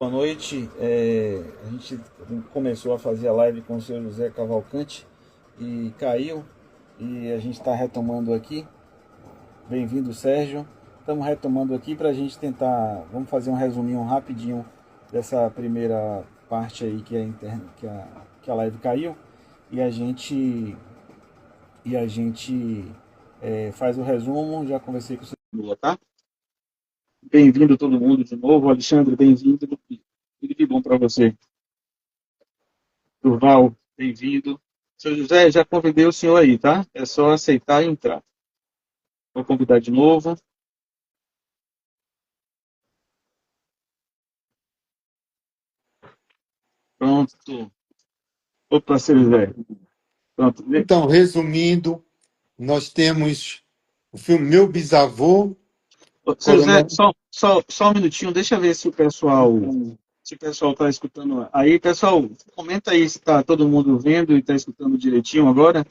Boa noite. A gente começou a fazer a live com o seu José Cavalcante e caiu. E a gente está retomando aqui. Bem-vindo, Sérgio. Estamos retomando aqui para a gente tentar. Vamos fazer um resuminho rapidinho dessa primeira parte aí que a live caiu. E a gente faz o resumo. Já conversei com o senhor, tá? Bem-vindo todo mundo de novo. Alexandre, bem-vindo. Tudo de bom para você. Durval, bem-vindo. Seu José, já convidei o senhor aí, tá? É só aceitar e entrar. Vou convidar de novo. Pronto. Opa, seu José. Pronto. Então, resumindo, nós temos o filme Meu Bisavô, Seu José, Coronel. só um minutinho. Deixa eu ver se o pessoal está escutando. Aí, pessoal, comenta aí se está todo mundo vendo e está escutando direitinho agora.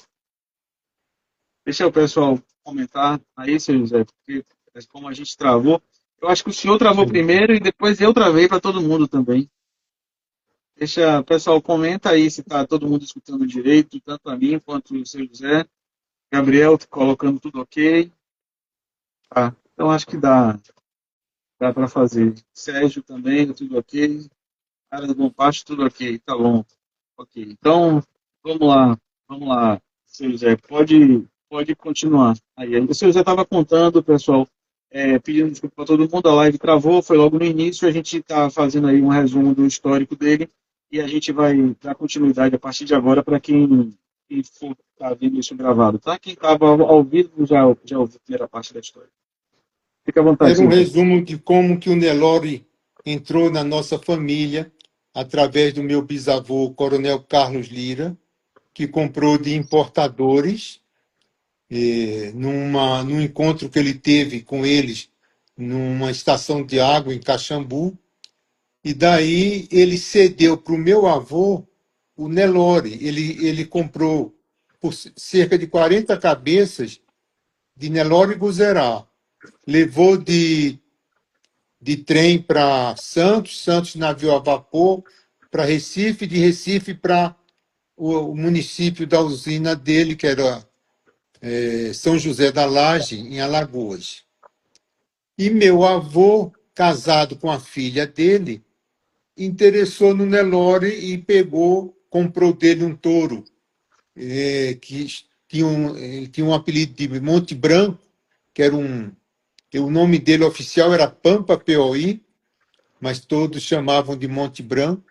Deixa o pessoal comentar aí, seu José, porque como a gente travou, eu acho que o senhor travou primeiro e depois eu travei para todo mundo também. Deixa, pessoal, comenta aí se está todo mundo escutando direito, tanto a mim quanto o seu José. Gabriel colocando tudo ok. Tá. Então acho que dá para fazer. Sérgio também, tudo ok. Área do Bom Pasto, tudo ok. Tá bom. Ok. Então, vamos lá, seu José. Pode continuar. Aí, o seu José estava contando, pessoal, pedindo desculpa para todo mundo, a live travou, foi logo no início, a gente está fazendo aí um resumo do histórico dele e a gente vai dar continuidade a partir de agora para quem for tá vendo isso gravado, tá? Quem estava ao vivo já ouviu a primeira parte da história. Fica à vontade, Era um seu José. resumo de como que o Nelore entrou na nossa família através do meu bisavô, Coronel Carlos Lira, que comprou de importadores, num encontro que ele teve com eles numa estação de água em Caxambu, e daí ele cedeu para o meu avô o Nelore. Ele comprou por cerca de 40 cabeças de Nelore Guzerá. Levou de trem para Santos, Santos navio a vapor para Recife, de Recife para o município da usina dele, que era São José da Laje, em Alagoas. E meu avô, casado com a filha dele, interessou no Nelore e comprou dele um touro, que tinha um apelido de Monte Branco, que era o nome dele oficial era Pampa Piauí, mas todos chamavam de Monte Branco,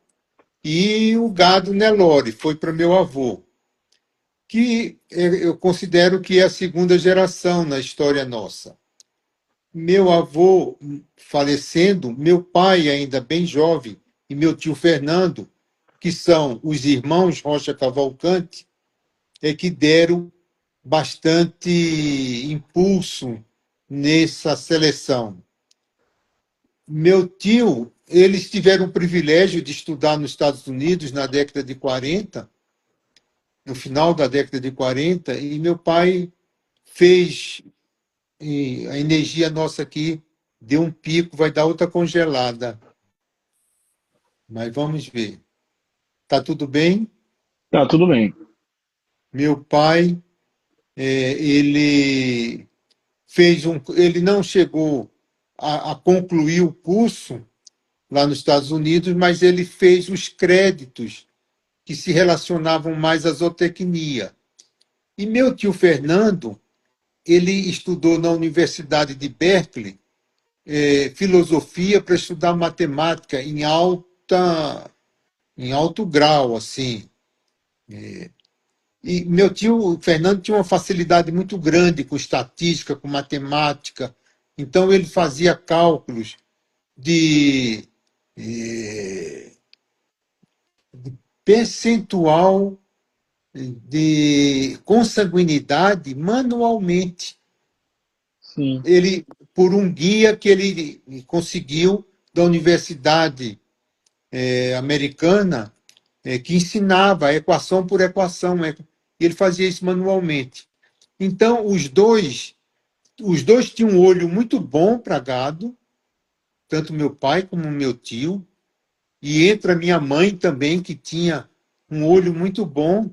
e o gado Nelore foi para meu avô, que eu considero que é a segunda geração na história nossa. Meu avô falecendo, meu pai ainda bem jovem, e meu tio Fernando, que são os irmãos Rocha Cavalcante, é que deram bastante impulso nessa seleção. Meu tio, eles tiveram o privilégio de estudar nos Estados Unidos na década de 40, no final da década de 40, e meu pai fez, e a energia nossa aqui deu um pico, vai dar outra congelada. Mas vamos ver. Tá tudo bem? Tá, tudo bem. Meu pai, ele não chegou a concluir o curso lá nos Estados Unidos, mas ele fez os créditos que se relacionavam mais à zootecnia. E meu tio Fernando, ele estudou na Universidade de Berkeley, filosofia para estudar matemática em alto grau, assim. E meu tio Fernando tinha uma facilidade muito grande com estatística, com matemática. Então ele fazia cálculos de percentual de consanguinidade manualmente. Sim. Ele, por um guia que ele conseguiu da Universidade Americana, que ensinava equação por equação. Ele fazia isso manualmente. Então, os dois tinham um olho muito bom para gado, tanto meu pai como meu tio. e entra minha mãe também, que tinha um olho muito bom.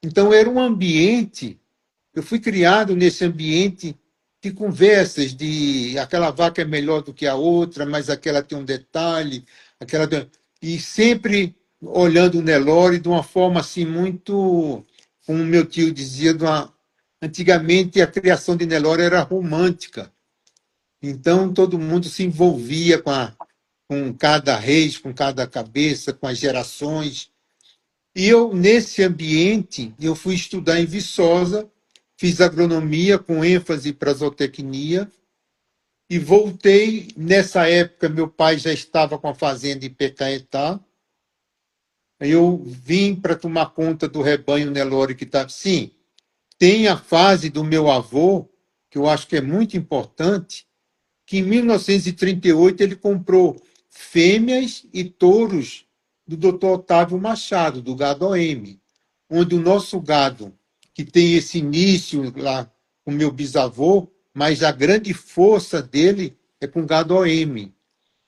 Então, era um ambiente, eu fui criado nesse ambiente de conversas, de aquela vaca é melhor do que a outra, mas aquela tem um detalhe, aquela e sempre olhando o Nelore de uma forma assim muito, como meu tio dizia, antigamente a criação de Nelore era romântica. Então todo mundo se envolvia com cada reis, com cada cabeça, com as gerações. E eu, nesse ambiente, eu fui estudar em Viçosa, fiz agronomia com ênfase para zootecnia e voltei. Nessa época, meu pai já estava com a fazenda em Pecaetá. Eu vim para tomar conta do rebanho Nelore que estava. Sim, tem a fase do meu avô, que eu acho que é muito importante, que em 1938 ele comprou fêmeas e touros do Dr. Otávio Machado, do gado OM, onde o nosso gado, que tem esse início lá com meu bisavô, mas a grande força dele é com gado OM.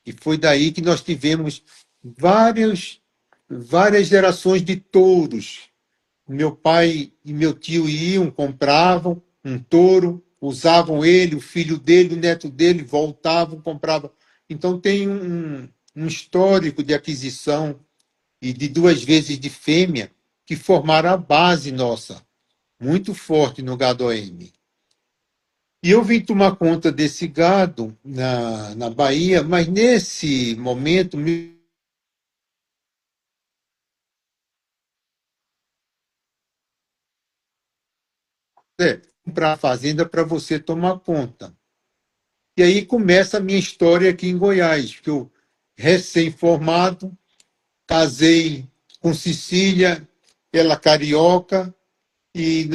E foi daí que nós tivemos várias, várias gerações de touros. Meu pai e meu tio iam, compravam um touro, usavam ele, o filho dele, o neto dele, voltavam, compravam. Então tem um histórico de aquisição e de duas vezes de fêmea que formaram a base nossa, muito forte no gado OM. E eu vim tomar conta desse gado na Bahia, mas nesse momento me para a fazenda para você tomar conta. E aí começa a minha história aqui em Goiás, que eu, recém-formado, casei com Cecília, ela carioca, e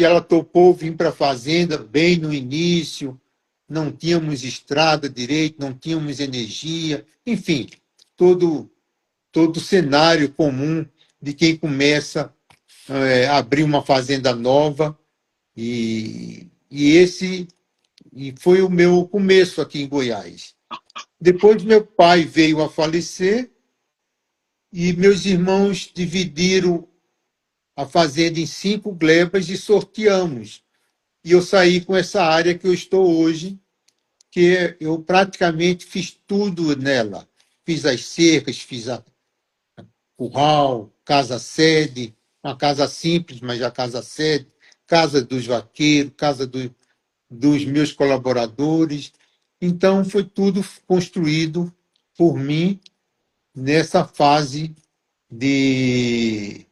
ela topou vir para a fazenda bem no início, não tínhamos estrada direito, não tínhamos energia, enfim, todo cenário comum de quem começa a abrir uma fazenda nova, e foi o meu começo aqui em Goiás. Depois meu pai veio a falecer e meus irmãos dividiram a fazenda em 5 glebas e sorteamos. E eu saí com essa área que eu estou hoje, que eu praticamente fiz tudo nela. Fiz as cercas, fiz a curral, casa-sede, uma casa simples, mas já casa-sede, casa dos vaqueiros, dos meus colaboradores. Então, foi tudo construído por mim nessa fase de.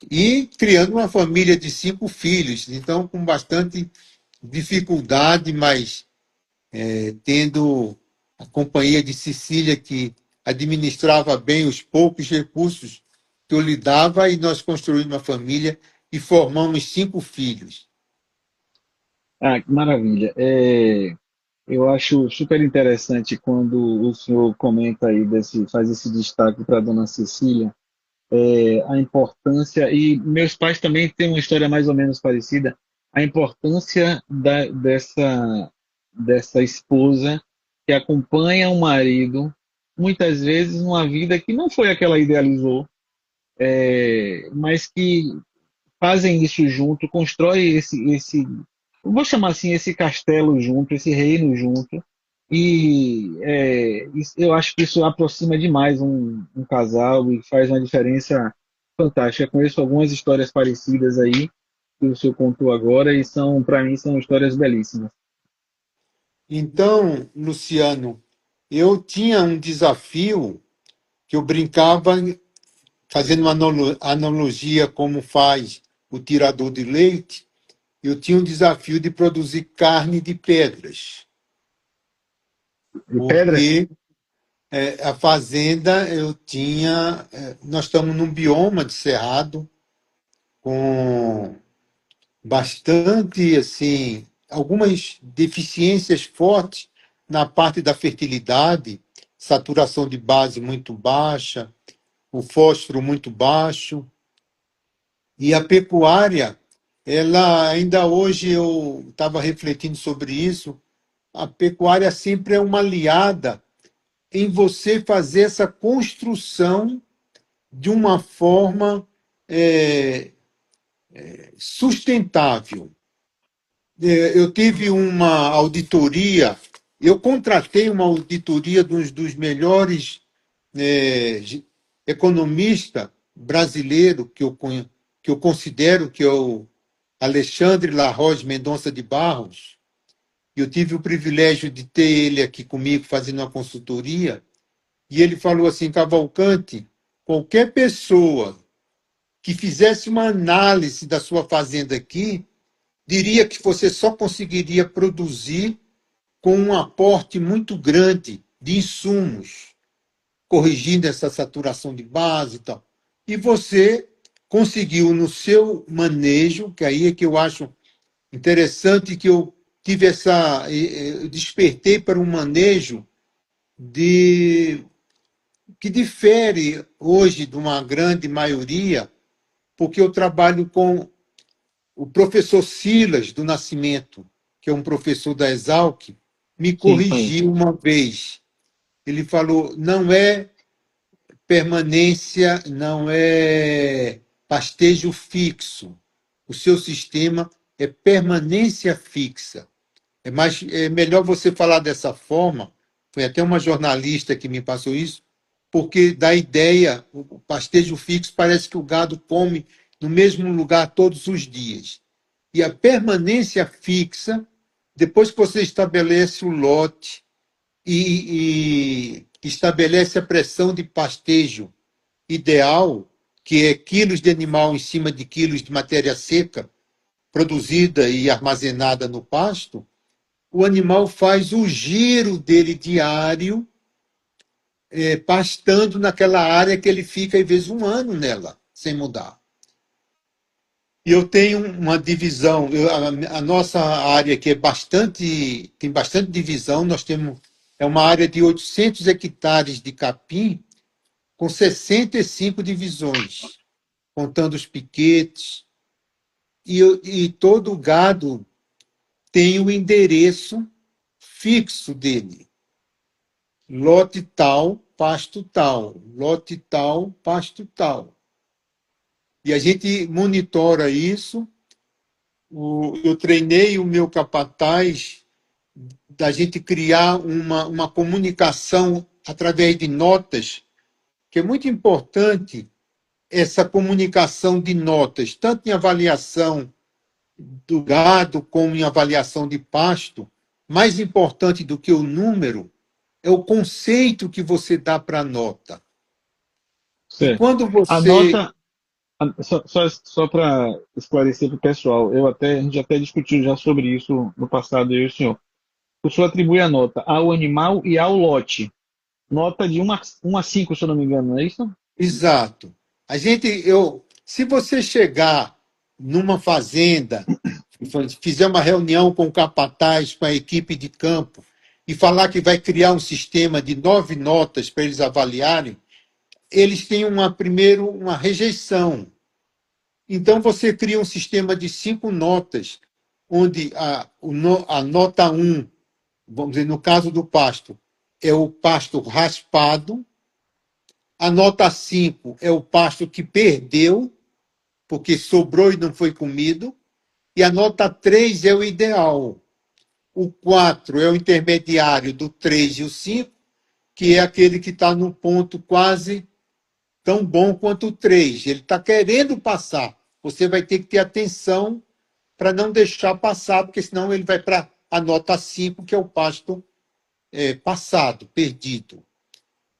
E criando uma família de 5 filhos, então com bastante dificuldade, mas tendo a companhia de Cecília, que administrava bem os poucos recursos que eu lhe dava, e nós construímos uma família e formamos 5 filhos. Ah, que maravilha. Eu acho super interessante quando o senhor comenta aí faz esse destaque para a dona Cecília, a importância, e meus pais também têm uma história mais ou menos parecida, a importância dessa esposa que acompanha o marido, muitas vezes numa vida que não foi a que ela idealizou, mas que fazem isso junto, constrói eu vou chamar assim, esse castelo junto, esse reino junto, e eu acho que isso aproxima demais um casal e faz uma diferença fantástica. Eu conheço algumas histórias parecidas aí que o senhor contou agora e para mim, são histórias belíssimas. Então, Luciano, eu tinha um desafio que eu brincava fazendo uma analogia como faz o tirador de leite. Eu tinha um desafio de produzir carne de pedras, E pedras? porque a fazenda eu tinha. Nós estamos num bioma de cerrado com bastante, assim, algumas deficiências fortes na parte da fertilidade, saturação de base muito baixa, o fósforo muito baixo. E a pecuária, ela ainda hoje eu estava refletindo sobre isso, a pecuária sempre é uma aliada em você fazer essa construção de uma forma é, sustentável. Eu tive uma auditoria, eu contratei uma auditoria dos melhores é, economista brasileiro que eu considero que é o Alexandre Larroge Mendonça de Barros. Eu tive o privilégio de ter ele aqui comigo fazendo uma consultoria, e ele falou assim: Cavalcante, qualquer pessoa que fizesse uma análise da sua fazenda aqui, diria que você só conseguiria produzir com um aporte muito grande de insumos, corrigindo essa saturação de base e tal. E você conseguiu no seu manejo, que aí é que eu acho interessante, que eu tive eu despertei para um manejo de que difere hoje de uma grande maioria, porque eu trabalho com o professor Silas do Nascimento, que é um professor da Exalc, me Sim, conheço. corrigiu uma vez. Ele falou: não é permanência, não é pastejo fixo. O seu sistema é permanência fixa. É melhor você falar dessa forma. Foi até uma jornalista que me passou isso, porque dá ideia, o pastejo fixo parece que o gado come no mesmo lugar todos os dias. E a permanência fixa, depois que você estabelece o lote e estabelece a pressão de pastejo ideal, que é quilos de animal em cima de quilos de matéria seca produzida e armazenada no pasto, o animal faz o giro dele diário, pastando naquela área que ele fica, às vezes, um ano nela, sem mudar. E eu tenho uma divisão, a nossa área que tem bastante divisão, nós temos, é uma área de 800 hectares de capim, com 65 divisões, contando os piquetes, e todo o gado tem o endereço fixo dele. Lote tal, pasto tal. Lote tal, pasto tal. E a gente monitora isso. Eu treinei o meu capataz da gente criar uma comunicação através de notas, que é muito importante essa comunicação de notas, tanto em avaliação do gado como em avaliação de pasto. Mais importante do que o número é o conceito que você dá para a nota. E Certo. quando A você. nota, só para esclarecer para o pessoal, a gente até discutiu já sobre isso no passado, eu e o senhor. O senhor atribui a nota ao animal e ao lote. Nota de 1 a 5, se eu não me engano, não é isso? Exato. Se você chegar numa fazenda, fizer uma reunião com o capataz, com a equipe de campo, e falar que vai criar um sistema de 9 notas para eles avaliarem, eles têm primeiro uma rejeição. Então, você cria um sistema de 5 notas, onde a nota um, vamos dizer, no caso do pasto, é o pasto raspado, a nota 5 é o pasto que perdeu, porque sobrou e não foi comido, e a nota 3 é o ideal. O 4 é o intermediário do 3 e o 5, que é aquele que está no ponto quase tão bom quanto o 3. Ele está querendo passar. Você vai ter que ter atenção para não deixar passar, porque senão ele vai para a nota 5, que é o pasto passado, perdido.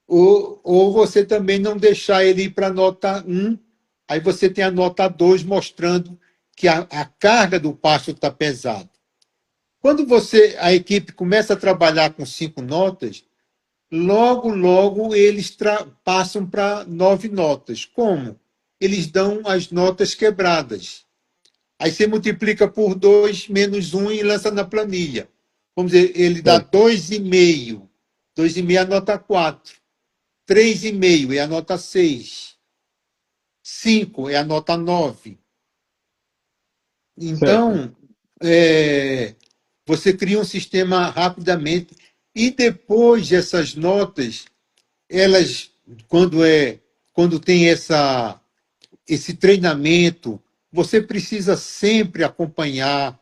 Ou você também não deixar ele ir para a nota 1, aí você tem a nota 2 mostrando que a carga do pasto está pesada. Quando a equipe começa a trabalhar com 5 notas, logo eles passam para 9 notas. Como? Eles dão as notas quebradas. Aí você multiplica por 2 menos 1 e lança na planilha. Vamos dizer, ele dá Certo. 2,5. 2,5 é a nota 4. 3,5 é a nota 6. 5 é a nota 9. Certo. Então, você cria um sistema rapidamente. E depois essas notas, elas, quando tem esse treinamento, você precisa sempre acompanhar.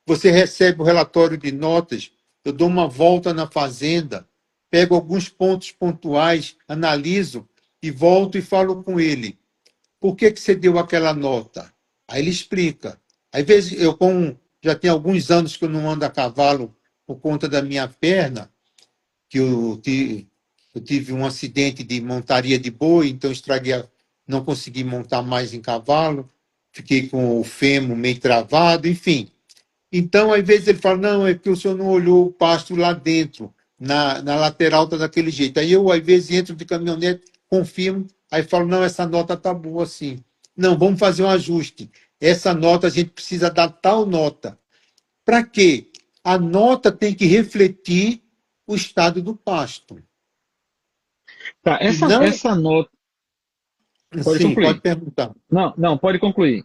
Você recebe o relatório de notas, eu dou uma volta na fazenda, pego alguns pontos pontuais, analiso e volto e falo com ele. Por que você deu aquela nota? Aí ele explica. Às vezes, já tem alguns anos que eu não ando a cavalo por conta da minha perna, que eu tive um acidente de montaria de boi, então não consegui montar mais em cavalo, fiquei com o fêmur meio travado, enfim. Então, às vezes ele fala, não, é porque o senhor não olhou o pasto lá dentro, na lateral está daquele jeito. Aí eu, às vezes, entro de caminhonete, confirmo, aí falo, não, essa nota está boa assim. Não, vamos fazer um ajuste. Essa nota, a gente precisa dar tal nota. Para quê? A nota tem que refletir o estado do pasto. Tá, E essa, não, essa nota. Pode sim, pode concluir. perguntar. Não, não, pode concluir.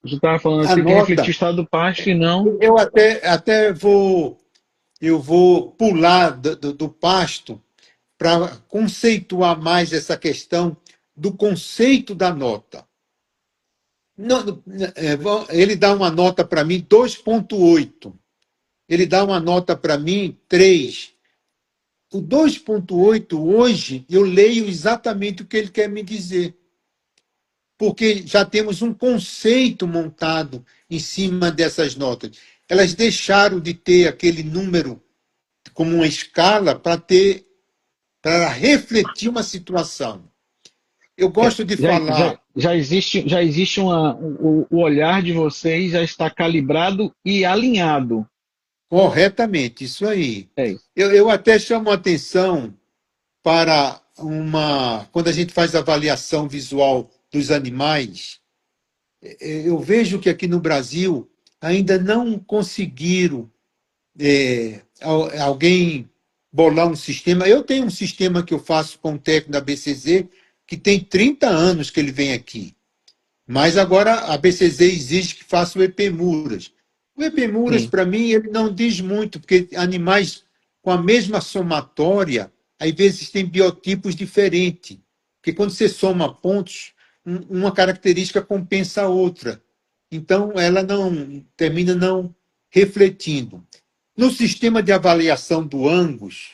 Você estava falando que A tem que refletir o nota, estado do pasto e não. eu até vou pular do pasto para conceituar mais essa questão do conceito da nota. Ele dá uma nota para mim 2,8. Ele dá uma nota para mim 3. O 2,8 hoje eu leio exatamente o que ele quer me dizer, porque já temos um conceito montado em cima dessas notas. Elas deixaram de ter aquele número como uma escala para refletir uma situação. Eu É, gosto de falar já existe o olhar de vocês já está calibrado e alinhado. corretamente, isso aí. É isso. Eu até chamo a atenção para quando a gente faz avaliação visual dos animais, eu vejo que aqui no Brasil ainda não conseguiram alguém bolar um sistema. Eu tenho um sistema que eu faço com o técnico da BCZ que tem 30 anos que ele vem aqui. Mas agora a BCZ exige que faça o EPMURAS. O EPMURAS, Sim, para mim, ele não diz muito, porque animais com a mesma somatória, às vezes têm biotipos diferentes. Porque quando você soma pontos, uma característica compensa a outra. Então, ela não termina não refletindo. No sistema de avaliação do Angus,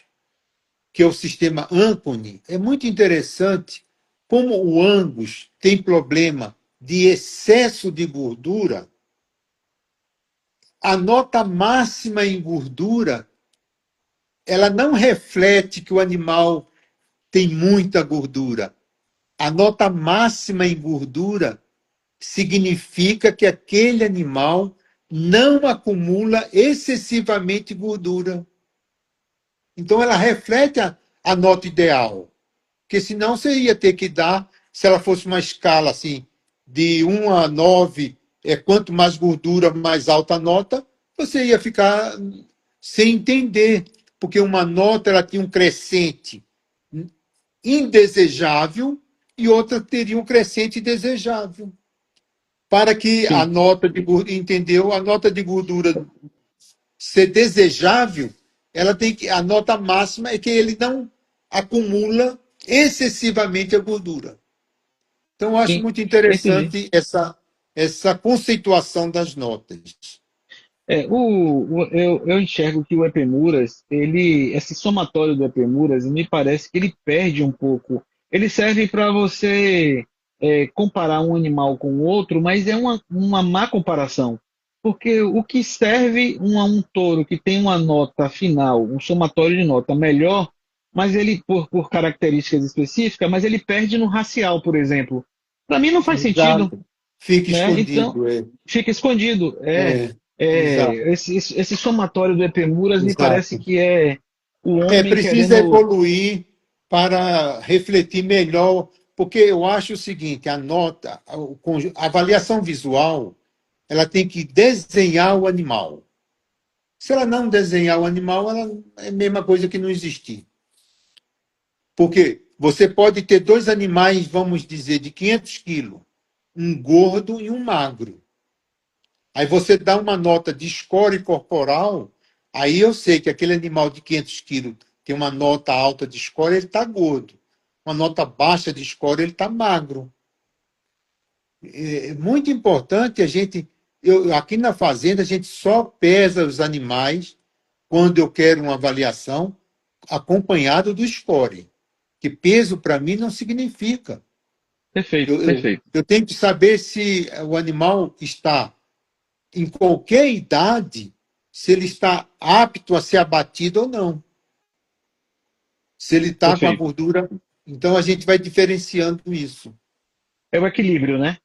que é o sistema Anconi, é muito interessante como o Angus tem problema de excesso de gordura, a nota máxima em gordura, ela não reflete que o animal tem muita gordura. A nota máxima em gordura significa que aquele animal não acumula excessivamente gordura. Então, ela reflete a nota ideal. Porque senão você ia ter que dar, se ela fosse uma escala assim, de 1 a 9, quanto mais gordura, mais alta a nota, você ia ficar sem entender. Porque uma nota ela tinha um crescente indesejável e outra teria um crescente desejável. Para que a sim. nota de gordura, entendeu? A nota de gordura ser desejável, ela tem que a nota máxima é que ele não acumula excessivamente a gordura. Então, eu acho Sim, muito entendi. interessante essa conceituação das notas. Eu enxergo que o Epemuras, esse somatório do Epemuras, me parece que ele perde um pouco. Ele serve para você comparar um animal com o outro, mas é uma má comparação. Porque o que serve um touro que tem uma nota final, um somatório de nota melhor, mas ele, por características específicas, mas ele perde no racial, por exemplo. Para mim não faz sentido, Exato. Fica né? Então, escondido. fica escondido. Exato, Esse somatório do Epemuras me parece exato. que é o homem Precisa querendo. evoluir para refletir melhor, porque eu acho o seguinte, a nota, a avaliação visual, ela tem que desenhar o animal. Se ela não desenhar o animal, ela é a mesma coisa que não existir. Porque você pode ter dois animais, vamos dizer, de 500 quilos, um gordo e um magro. Aí você dá uma nota de score corporal, Aí eu sei que aquele animal de 500 quilos tem uma nota alta de score, ele está gordo. Uma nota baixa de score, ele está magro. É muito importante a gente. Aqui na fazenda, a gente só pesa os animais quando eu quero uma avaliação acompanhado do score. Que peso, para mim, não significa. Perfeito, perfeito. Eu tenho que saber se o animal está em qualquer idade, se ele está apto a ser abatido ou não. Se ele está com a Perfeito. gordura. Então, a gente vai diferenciando isso. É o equilíbrio, né?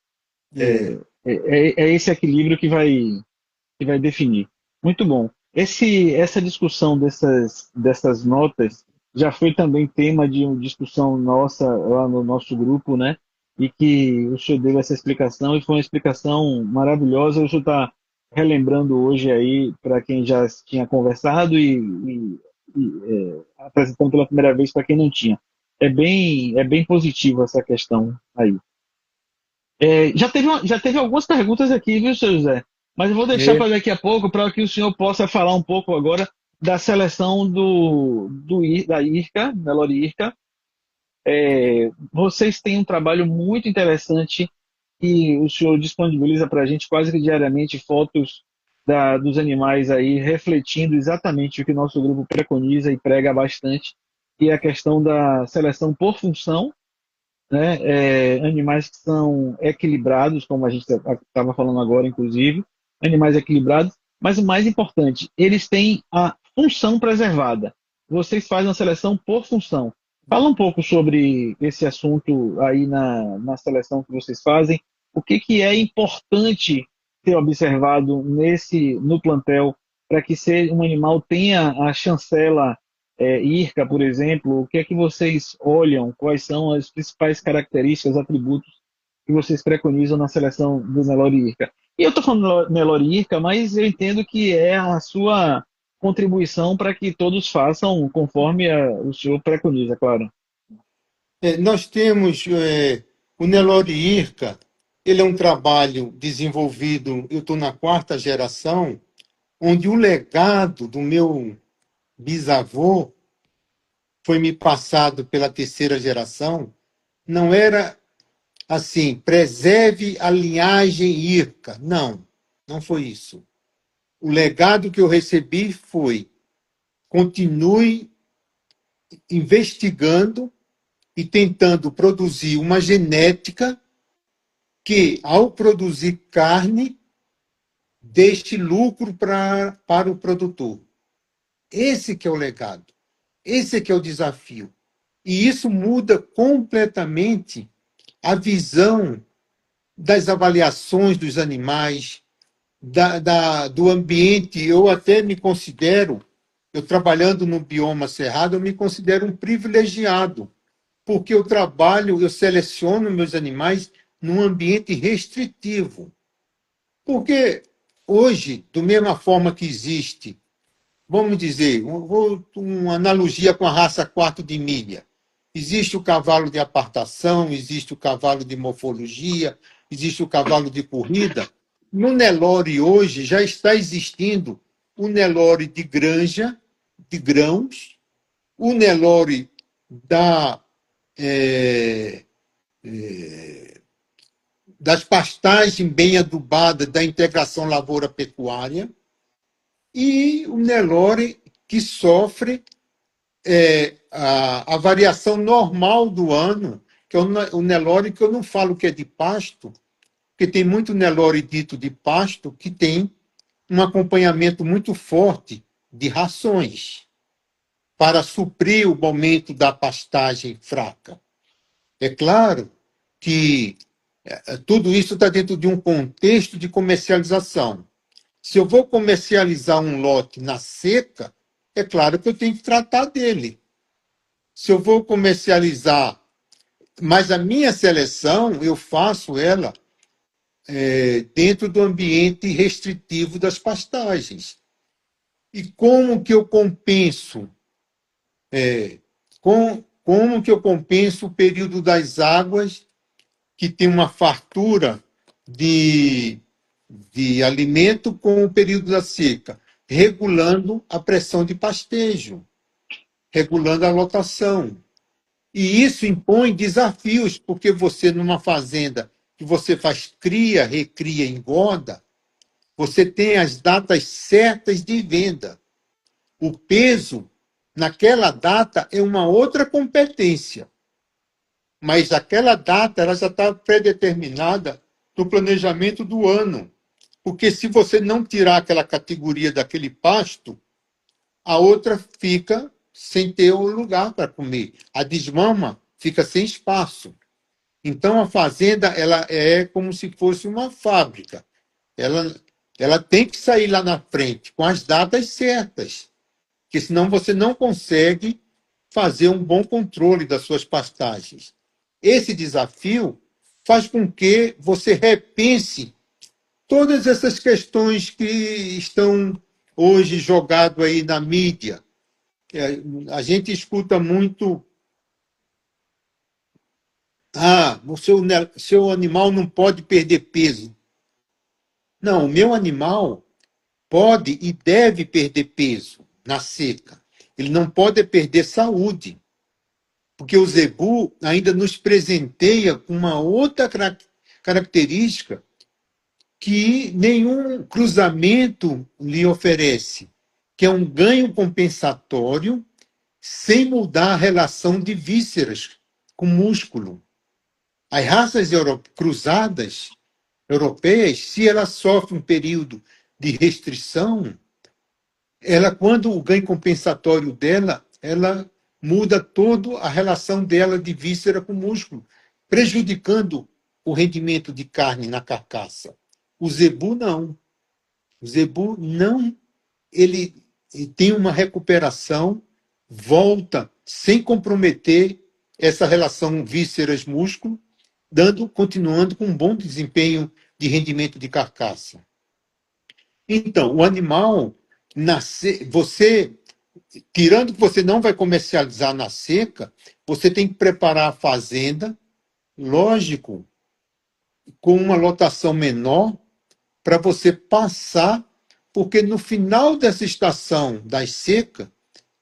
É, É esse equilíbrio que vai definir. Muito bom. Essa discussão dessas notas já foi também tema de uma discussão nossa lá no nosso grupo, né? E que o senhor deu essa explicação e foi uma explicação maravilhosa. O senhor está relembrando hoje aí para quem já tinha conversado apresentando pela primeira vez para quem não tinha. É bem positivo essa questão aí. Já teve algumas perguntas aqui, viu, seu José? Mas eu vou deixar é, para daqui a pouco, para que o senhor possa falar um pouco agora da seleção da IRCA, da Lori IRCA. Vocês têm um trabalho muito interessante e o senhor disponibiliza para a gente quase que diariamente fotos dos animais aí, refletindo exatamente o que nosso grupo preconiza e prega bastante, que é a questão da seleção por função, né? Animais que são equilibrados, como a gente estava falando agora, inclusive, animais equilibrados, mas o mais importante, eles têm a função preservada. Vocês fazem a seleção por função. Fala um pouco sobre esse assunto aí na seleção que vocês fazem. O que, que é importante ser observado no plantel para que um animal tenha a chancela IRCA, por exemplo? O que é que vocês olham? Quais são as principais características, atributos que vocês preconizam na seleção do Nelore IRCA? E eu estou falando Nelore IRCA, mas eu entendo que é a sua contribuição para que todos façam conforme o senhor preconiza, claro. nós temos o Nelore IRCA, ele é um trabalho desenvolvido, eu estou na quarta geração, onde o legado do meu bisavô foi me passado pela terceira geração, não era assim, preserve a linhagem IRCA. Não, não foi isso. O legado que eu recebi foi continue investigando e tentando produzir uma genética que, ao produzir carne, deixe lucro para o produtor. Esse que é o legado. Esse que é o desafio. E isso muda completamente a visão das avaliações dos animais, do ambiente. Eu até me considero, eu trabalhando no bioma cerrado, eu me considero um privilegiado, porque eu seleciono meus animais num ambiente restritivo. Porque hoje, da mesma forma que existe, vamos dizer, uma analogia com a raça quarto de milha. Existe o cavalo de apartação, existe o cavalo de morfologia, existe o cavalo de corrida. No Nelore hoje já está existindo o Nelore de granja, de grãos, o Nelore da, é, das pastagens bem adubadas da integração lavoura-pecuária e o Nelore que sofre a variação normal do ano, que é o Nelore que eu não falo que é de pasto, porque tem muito Nelore dito de pasto que tem um acompanhamento muito forte de rações para suprir o momento da pastagem fraca. É claro que tudo isso está dentro de um contexto de comercialização. Se eu vou comercializar um lote na seca, é claro que eu tenho que tratar dele. Se eu vou comercializar, mas a minha seleção, eu faço ela dentro do ambiente restritivo das pastagens. E como que eu compenso? Como que eu compenso o período das águas, que tem uma fartura de alimento, com o período da seca? regulando a pressão de pastejo, regulando a lotação. E isso impõe desafios, porque você, numa fazenda que você faz cria, recria, engorda, você tem as datas certas de venda. O peso, naquela data, é uma outra competência. Mas aquela data ela já está predeterminada no planejamento do ano. Porque se você não tirar aquela categoria daquele pasto, a outra fica sem ter o lugar para comer. A desmama fica sem espaço. Então, a fazenda ela é como se fosse uma fábrica. Ela, ela tem que sair lá na frente com as datas certas, porque senão você não consegue fazer um bom controle das suas pastagens. Esse desafio faz com que você repense todas essas questões que estão hoje jogadas aí na mídia. A gente escuta muito: o seu animal não pode perder peso. Não, o meu animal pode e deve perder peso na seca. Ele não pode perder saúde, porque o zebu ainda nos presenteia com uma outra característica que nenhum cruzamento lhe oferece, que é um ganho compensatório sem mudar a relação de vísceras com músculo. As raças cruzadas europeias, se ela sofre um período de restrição, ela, quando o ganho compensatório dela, ela muda toda a relação dela de víscera com músculo, prejudicando o rendimento de carne na carcaça. O zebu não. O zebu não, ele tem uma recuperação, volta sem comprometer essa relação vísceras-músculo, continuando com um bom desempenho de rendimento de carcaça. Então, o animal, você, tirando que você não vai comercializar na seca, você tem que preparar a fazenda, lógico, com uma lotação menor, para você passar, porque no final dessa estação das secas,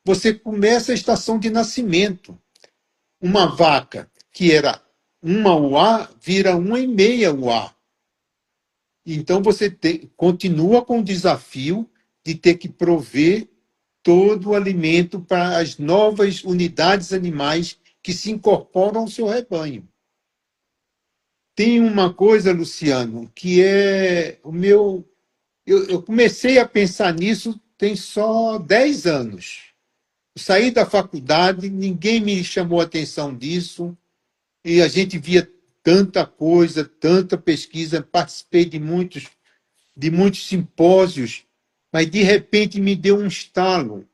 você começa a estação de nascimento. Uma vaca que era 1 UA vira 1,5 UA. Então você continua com o desafio de ter que prover todo o alimento para as novas unidades animais que se incorporam ao seu rebanho. Tem uma coisa, Luciano, que é o meu. Eu comecei a pensar nisso tem só 10 anos. Eu saí da faculdade, ninguém me chamou a atenção disso, e a gente via tanta coisa, tanta pesquisa, participei de muitos simpósios, mas de repente me deu um estalo.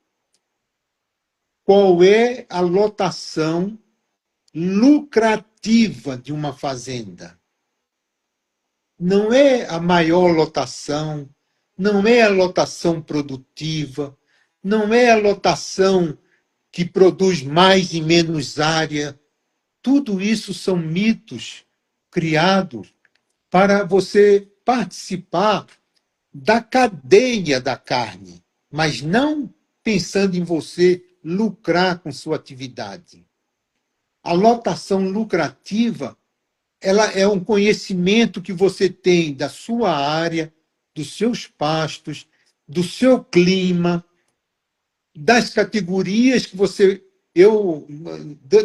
Qual é a lotação lucrativa de uma fazenda? Não é a maior lotação, não é a lotação produtiva, não é a lotação que produz mais em menos área. Tudo isso são mitos criados para você participar da cadeia da carne, mas não pensando em você lucrar com sua atividade. A lotação lucrativa, ela é um conhecimento que você tem da sua área, dos seus pastos, do seu clima, das categorias que você.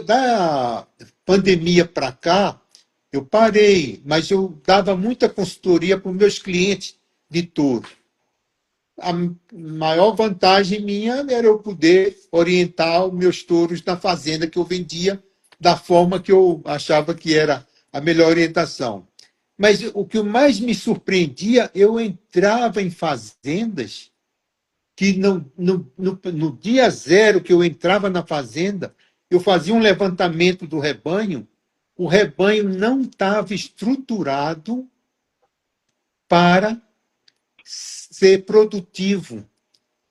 Da pandemia para cá, eu parei, mas eu dava muita consultoria para os meus clientes de touro. A maior vantagem minha era eu poder orientar os meus touros na fazenda que eu vendia da forma que eu achava que era a melhor orientação. Mas o que mais me surpreendia, eu entrava em fazendas que no dia zero que eu entrava na fazenda, eu fazia um levantamento do rebanho, o rebanho não estava estruturado para ser produtivo.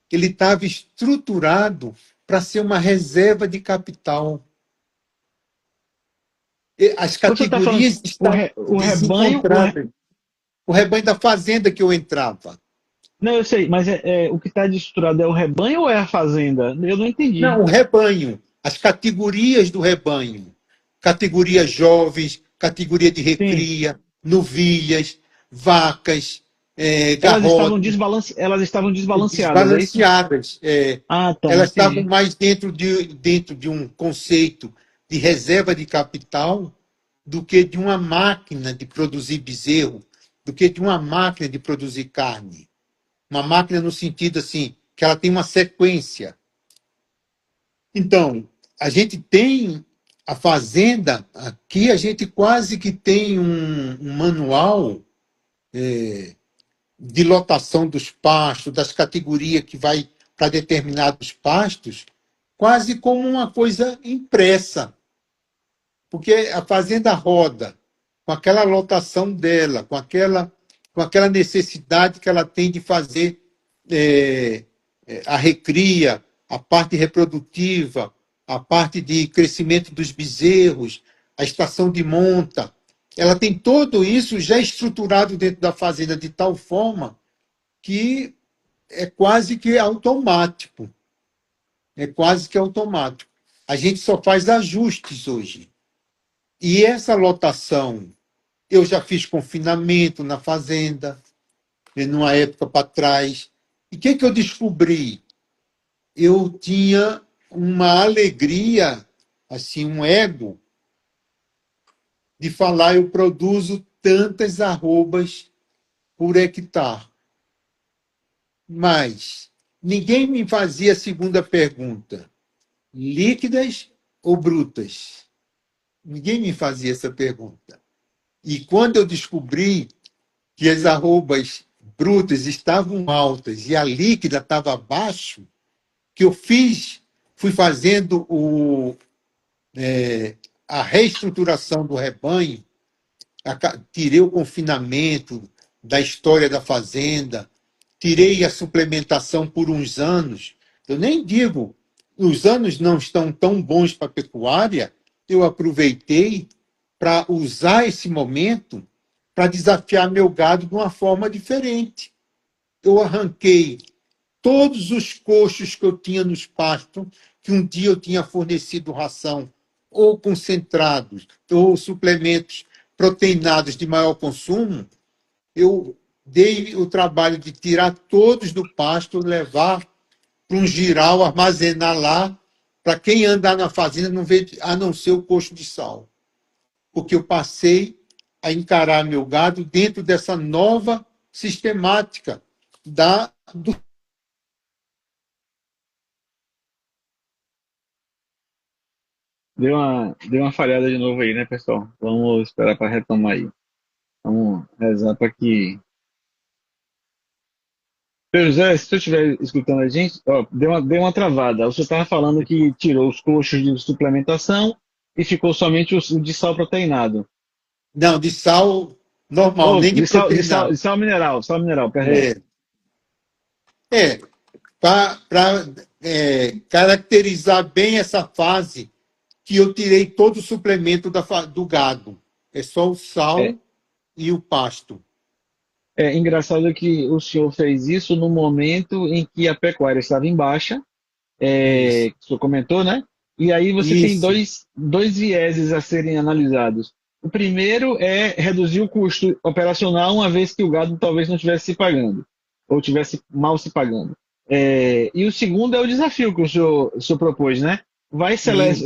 Ele estava estruturado para ser uma reserva de capital. As Você está falando categorias estavam o rebanho, desencontradas. O rebanho da fazenda que eu entrava. Não, eu sei, mas o que está desestruturado é o rebanho ou é a fazenda? Eu não entendi. Não, o rebanho, as categorias do rebanho. Categoria jovens, categoria de Sim, recria, novilhas, vacas, garrotes, elas estavam desbalanceadas, é isso? desbalanceadas. Ah, tá, Elas estavam entendi. mais dentro de um conceito de reserva de capital do que de uma máquina de produzir bezerro, do que de uma máquina de produzir carne. Uma máquina no sentido assim, que ela tem uma sequência. Então, a gente tem a fazenda, aqui a gente quase que tem um manual de lotação dos pastos, das categorias que vai para determinados pastos, quase como uma coisa impressa. Porque a fazenda roda com aquela lotação dela, com aquela necessidade que ela tem de fazer é, a recria, a parte reprodutiva, a parte de crescimento dos bezerros, a estação de monta. Ela tem tudo isso já estruturado dentro da fazenda de tal forma que é quase que automático. É quase que automático. A gente só faz ajustes hoje. E essa lotação, eu já fiz confinamento na fazenda, numa época para trás. E o que, que eu descobri? Eu tinha uma alegria, assim, um ego, de falar eu produzo tantas arrobas por hectare. Mas ninguém me fazia a segunda pergunta: líquidas ou brutas? Ninguém me fazia essa pergunta. E quando eu descobri que as arrobas brutas estavam altas e a líquida estava abaixo, que eu fiz, fui fazendo a reestruturação do rebanho, tirei o confinamento da história da fazenda, tirei a suplementação por uns anos. Eu nem digo, os anos não estão tão bons para a pecuária, eu aproveitei para usar esse momento para desafiar meu gado de uma forma diferente. Eu arranquei todos os coxos que eu tinha nos pastos, que um dia eu tinha fornecido ração ou concentrados ou suplementos proteinados de maior consumo, eu dei o trabalho de tirar todos do pasto, levar para um giral, armazenar lá, para quem andar na fazenda não ver a não ser o coxo de sal. Porque eu passei a encarar meu gado dentro dessa nova sistemática do. Deu uma falhada de novo aí, né, pessoal? Vamos esperar para retomar aí. Vamos rezar para que. Pedro José, se tu estiver escutando a gente, ó, deu uma travada. Você estava falando que tirou os coxos de suplementação e ficou somente o de sal proteinado. Não, de sal normal, Ou nem de de proteinado. sal mineral, perdão. É, é para caracterizar bem essa fase que eu tirei todo o suplemento do gado. É só o É, sal e o pasto. é engraçado que o senhor fez isso no momento em que a pecuária estava em baixa, Isso. que o senhor comentou, né? E aí você tem Isso. dois vieses a serem analisados. O primeiro é reduzir o custo operacional, uma vez que o gado talvez não estivesse se pagando, ou estivesse mal se pagando. E o segundo é o desafio que o senhor propôs, né? Isso.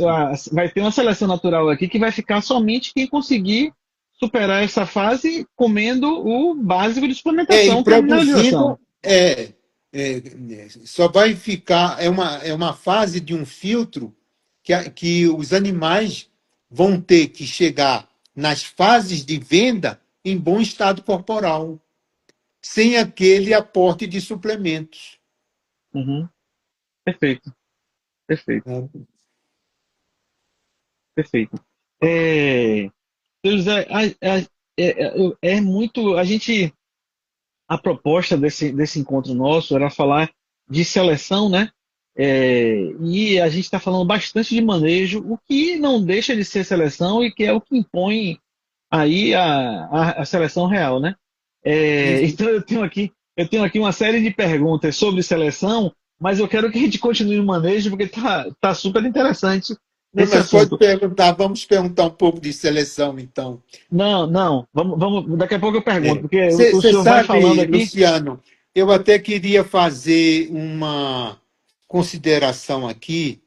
Vai ter uma seleção natural aqui que vai ficar somente quem conseguir superar essa fase comendo o básico de E suplementação, que é a mineralização. produzindo, só vai ficar, é uma fase de um filtro que os animais vão ter que chegar nas fases de venda em bom estado corporal, sem aquele aporte de suplementos. Uhum. Perfeito, perfeito, perfeito. É, José, muito. A proposta desse encontro nosso era falar de seleção, né? E a gente está falando bastante de manejo, o que não deixa de ser seleção e que é o que impõe aí a seleção real, né? Isso. Então eu tenho aqui. eu tenho aqui uma série de perguntas sobre seleção, mas eu quero que a gente continue no manejo, porque tá super interessante nesse Mas pode assunto. perguntar, vamos perguntar um pouco de seleção, então. Não, não, daqui a pouco eu pergunto, porque o Você senhor vai falando sabe, aqui. Luciano, eu até queria fazer uma consideração aqui.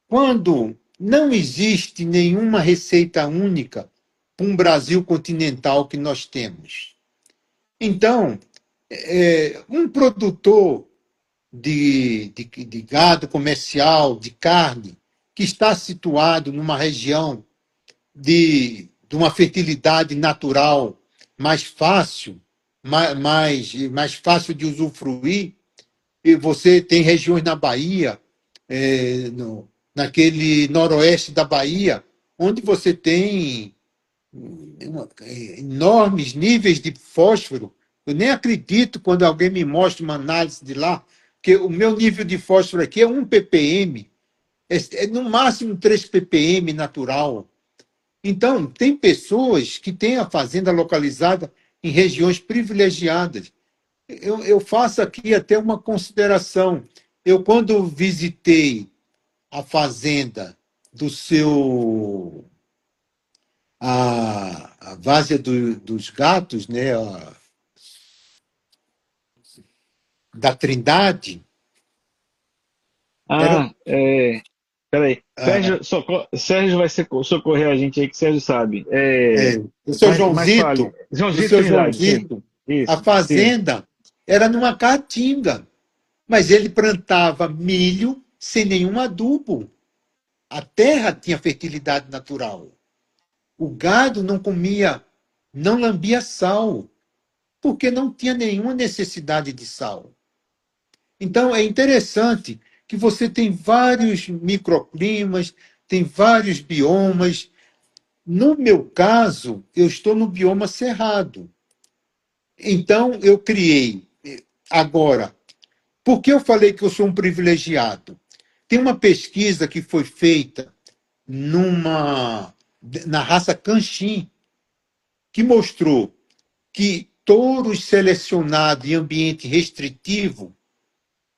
Quando não existe nenhuma receita única para um Brasil continental que nós temos. Então, um produtor de gado comercial, de carne, que está situado numa região de uma fertilidade natural mais fácil, mais fácil de usufruir, e você tem regiões na Bahia, naquele noroeste da Bahia, onde você tem enormes níveis de fósforo. Eu nem acredito quando alguém me mostra uma análise de lá, que o meu nível de fósforo aqui é 1 ppm, é no máximo 3 ppm natural. Então, tem pessoas que têm a fazenda localizada em regiões privilegiadas. Eu faço aqui até uma consideração. Eu, quando visitei a fazenda do seu a várzea dos gatos, né, da Trindade, era Ah, peraí. Sérgio vai socorrer a gente aí, que Sérgio sabe. o seu Mas fale. Joãozito, o Joãozito seu Trindade, sim. Joãozito, a Isso, sim. fazenda era numa caatinga, mas ele plantava milho sem nenhum adubo. A terra tinha fertilidade natural. O gado não comia, não lambia sal, porque não tinha nenhuma necessidade de sal. Então, é interessante que você tem vários microclimas, tem vários biomas. No meu caso, eu estou no bioma cerrado. Então, eu criei. Agora, por que eu falei que eu sou um privilegiado? Tem uma pesquisa que foi feita numa, na raça Canchim, que mostrou que touros selecionados em ambiente restritivo,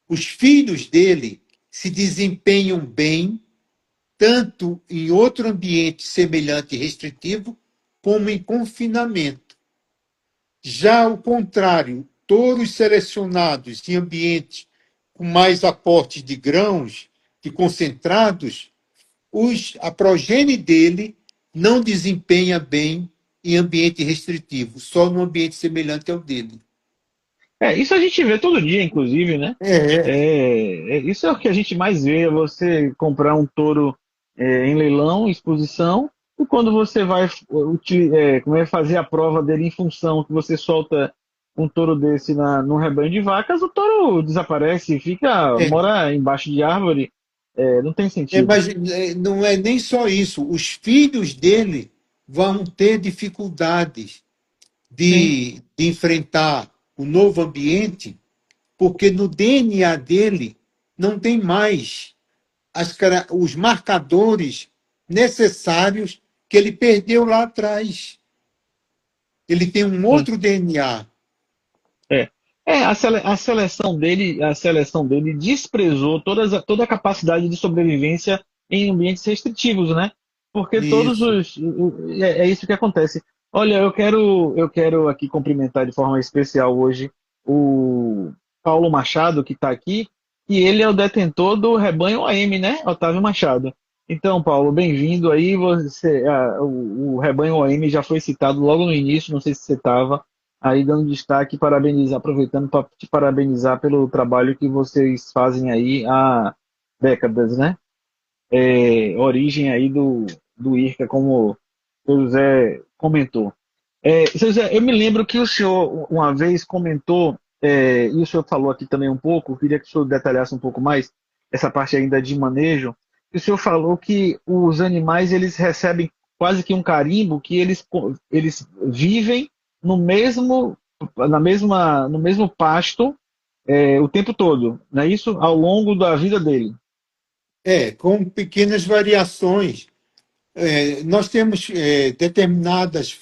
os filhos dele se desempenham bem, tanto em outro ambiente semelhante e restritivo, como em confinamento. Já ao contrário, touros selecionados em ambientes com mais aporte de grãos, de concentrados, a progenie dele não desempenha bem em ambiente restritivo, só no ambiente semelhante ao dele. Isso a gente vê todo dia, inclusive, né? É, Isso é o que a gente mais vê, é você comprar um touro em leilão, exposição, e quando você vai como é, fazer a prova dele em função que você solta um touro desse no rebanho de vacas, o touro desaparece, é, mora embaixo de árvore, não tem sentido. mas não é nem só isso. Os filhos dele vão ter dificuldades Sim. de enfrentar o novo ambiente, porque no DNA dele não tem mais os marcadores necessários que ele perdeu lá atrás. Ele tem um Sim. outro DNA. É, a seleção dele desprezou toda a capacidade de sobrevivência em ambientes restritivos, né? Porque Isso. é isso que acontece. Olha, eu quero aqui cumprimentar de forma especial hoje o Paulo Machado, que está aqui, e ele é o detentor do rebanho OM, né? Otávio Machado. Então, Paulo, bem-vindo aí. O rebanho OM já foi citado logo no início, não sei se você estava aí dando destaque, parabenizar, aproveitando para te parabenizar pelo trabalho que vocês fazem aí há décadas, né? Origem aí do IRCA, como o José comentou. Seu José, eu me lembro que o senhor uma vez comentou, e o senhor falou aqui também um pouco, eu queria que o senhor detalhasse um pouco mais essa parte ainda de manejo, que o senhor falou que os animais eles recebem quase que um carimbo, que eles vivem no mesmo, no mesmo pasto o tempo todo, não é isso? Ao longo da vida dele. Com pequenas variações. Nós temos determinados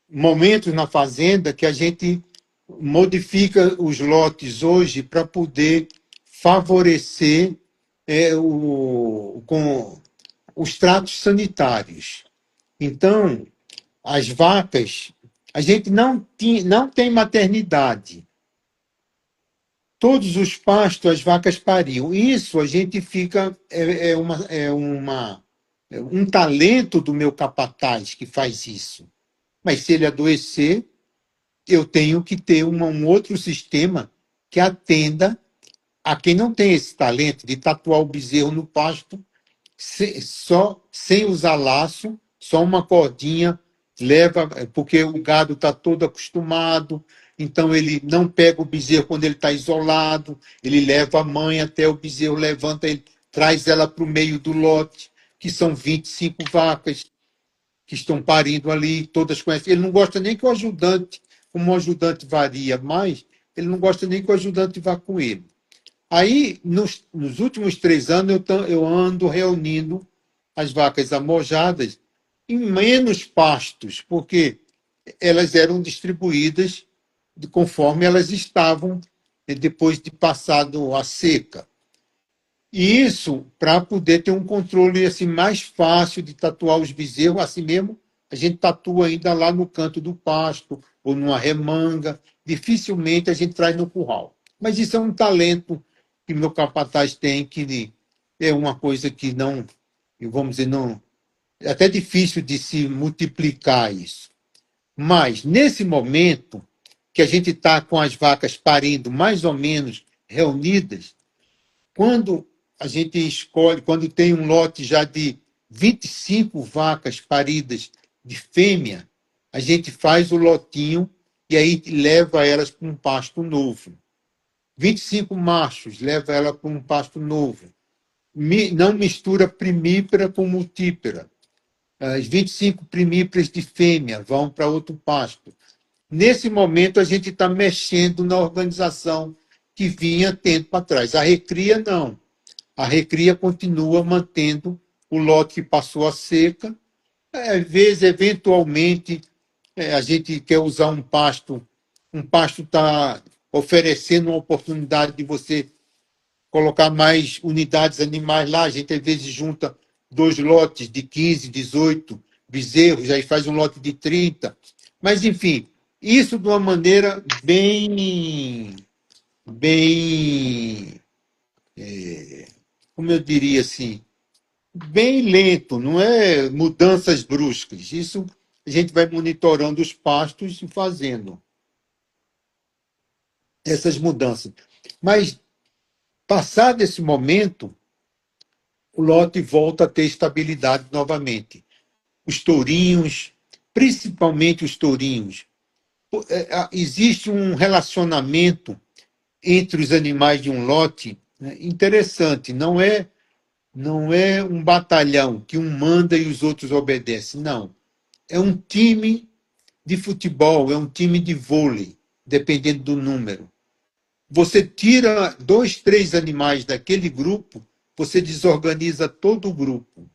momentos na fazenda que a gente modifica os lotes hoje para poder favorecer com os tratos sanitários. Então, as vacas, a gente não tem maternidade. Todos os pastos as vacas pariam. Isso a gente fica um talento do meu capataz que faz isso. Mas se ele adoecer, eu tenho que ter um outro sistema que atenda a quem não tem esse talento de tatuar o bezerro no pasto só sem usar laço, só uma cordinha leva, porque o gado está todo acostumado, então ele não pega o bezerro quando ele está isolado, ele leva a mãe até o bezerro, levanta, ele traz ela para o meio do lote, que são 25 vacas que estão parindo ali, todas conhecem. Ele não gosta nem que o ajudante, como o ajudante varia mais, ele não gosta nem que o ajudante vá com ele. Aí, nos últimos 3 anos, eu ando reunindo as vacas amojadas em menos pastos, porque elas eram distribuídas conforme elas estavam depois de passado a seca. E isso para poder ter um controle assim, mais fácil de tatuar os bezerros, assim mesmo, a gente tatua ainda lá no canto do pasto ou numa remanga. Dificilmente a gente traz no curral. Mas isso é um talento que meu capataz tem, que é uma coisa que não, vamos dizer, não, é até difícil de se multiplicar isso. Mas, nesse momento, que a gente está com as vacas parindo mais ou menos reunidas, quando a gente escolhe, quando tem um lote já de 25 vacas paridas de fêmea, a gente faz o lotinho e aí leva elas para um pasto novo. 25 machos, leva ela para um pasto novo. Não mistura primípara com multípara. As 25 primíparas de fêmea vão para outro pasto. Nesse momento, a gente está mexendo na organização que vinha tendo para trás. A recria, não. A recria continua mantendo o lote que passou a seca. Às vezes, eventualmente, a gente quer usar um pasto está oferecendo uma oportunidade de você colocar mais unidades animais lá. A gente, às vezes, junta 2 lotes de 15, 18 bezerros, aí faz um lote de 30. Mas, enfim, isso de uma maneira bem, como eu diria assim, bem lento, não é mudanças bruscas. Isso a gente vai monitorando os pastos e fazendo essas mudanças. Mas, passado esse momento, o lote volta a ter estabilidade novamente. Os tourinhos, principalmente os tourinhos, existe um relacionamento entre os animais de um lote, né, interessante. Não é um batalhão que um manda e os outros obedecem. Não. É um time de futebol, é um time de vôlei, dependendo do número. Você tira 2, 3 animais daquele grupo, você desorganiza todo o grupo.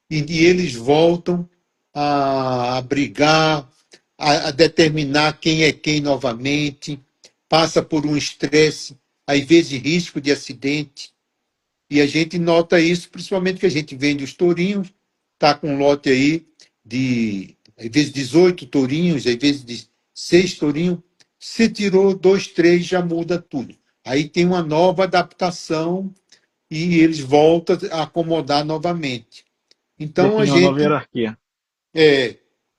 E eles voltam a brigar, a determinar quem é quem novamente, passa por um estresse, às vezes risco de acidente. E a gente nota isso, principalmente que a gente vende os tourinhos, está com um lote aí de, às vezes, 18 tourinhos, às vezes de 6 tourinhos. Se tirou 2, 3, já muda tudo. Aí tem uma nova adaptação e eles voltam a acomodar novamente. Então a Define uma nova gente hierarquia.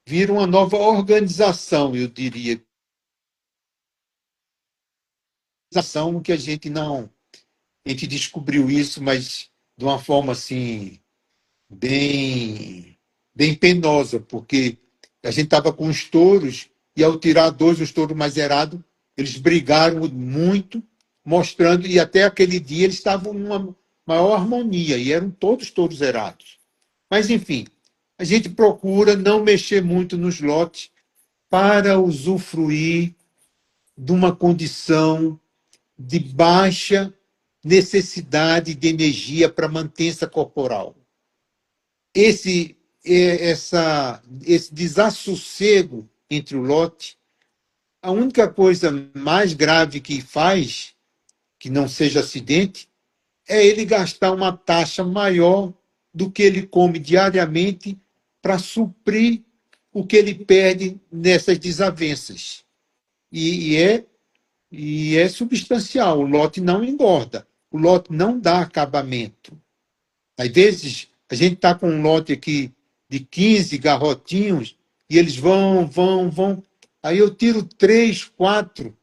vira uma nova organização, eu diria. Organização que a gente não. A gente descobriu isso, mas de uma forma assim, bem penosa, porque a gente estava com os touros e ao tirar 2 os touros mais zerados, eles brigaram muito, mostrando, e até aquele dia eles estavam numa maior harmonia, e eram todos touros zerados. Mas, enfim, a gente procura não mexer muito nos lotes para usufruir de uma condição de baixa necessidade de energia para mantença corporal. Esse desassossego entre o lote A única coisa mais grave que faz, que não seja acidente, é ele gastar uma taxa maior do que ele come diariamente para suprir o que ele perde nessas desavenças. E, e, é, e é substancial. O lote não engorda, o lote não dá acabamento. Às vezes, a gente está com um lote aqui de 15 garrotinhos e eles vão. Aí eu tiro 3, 4.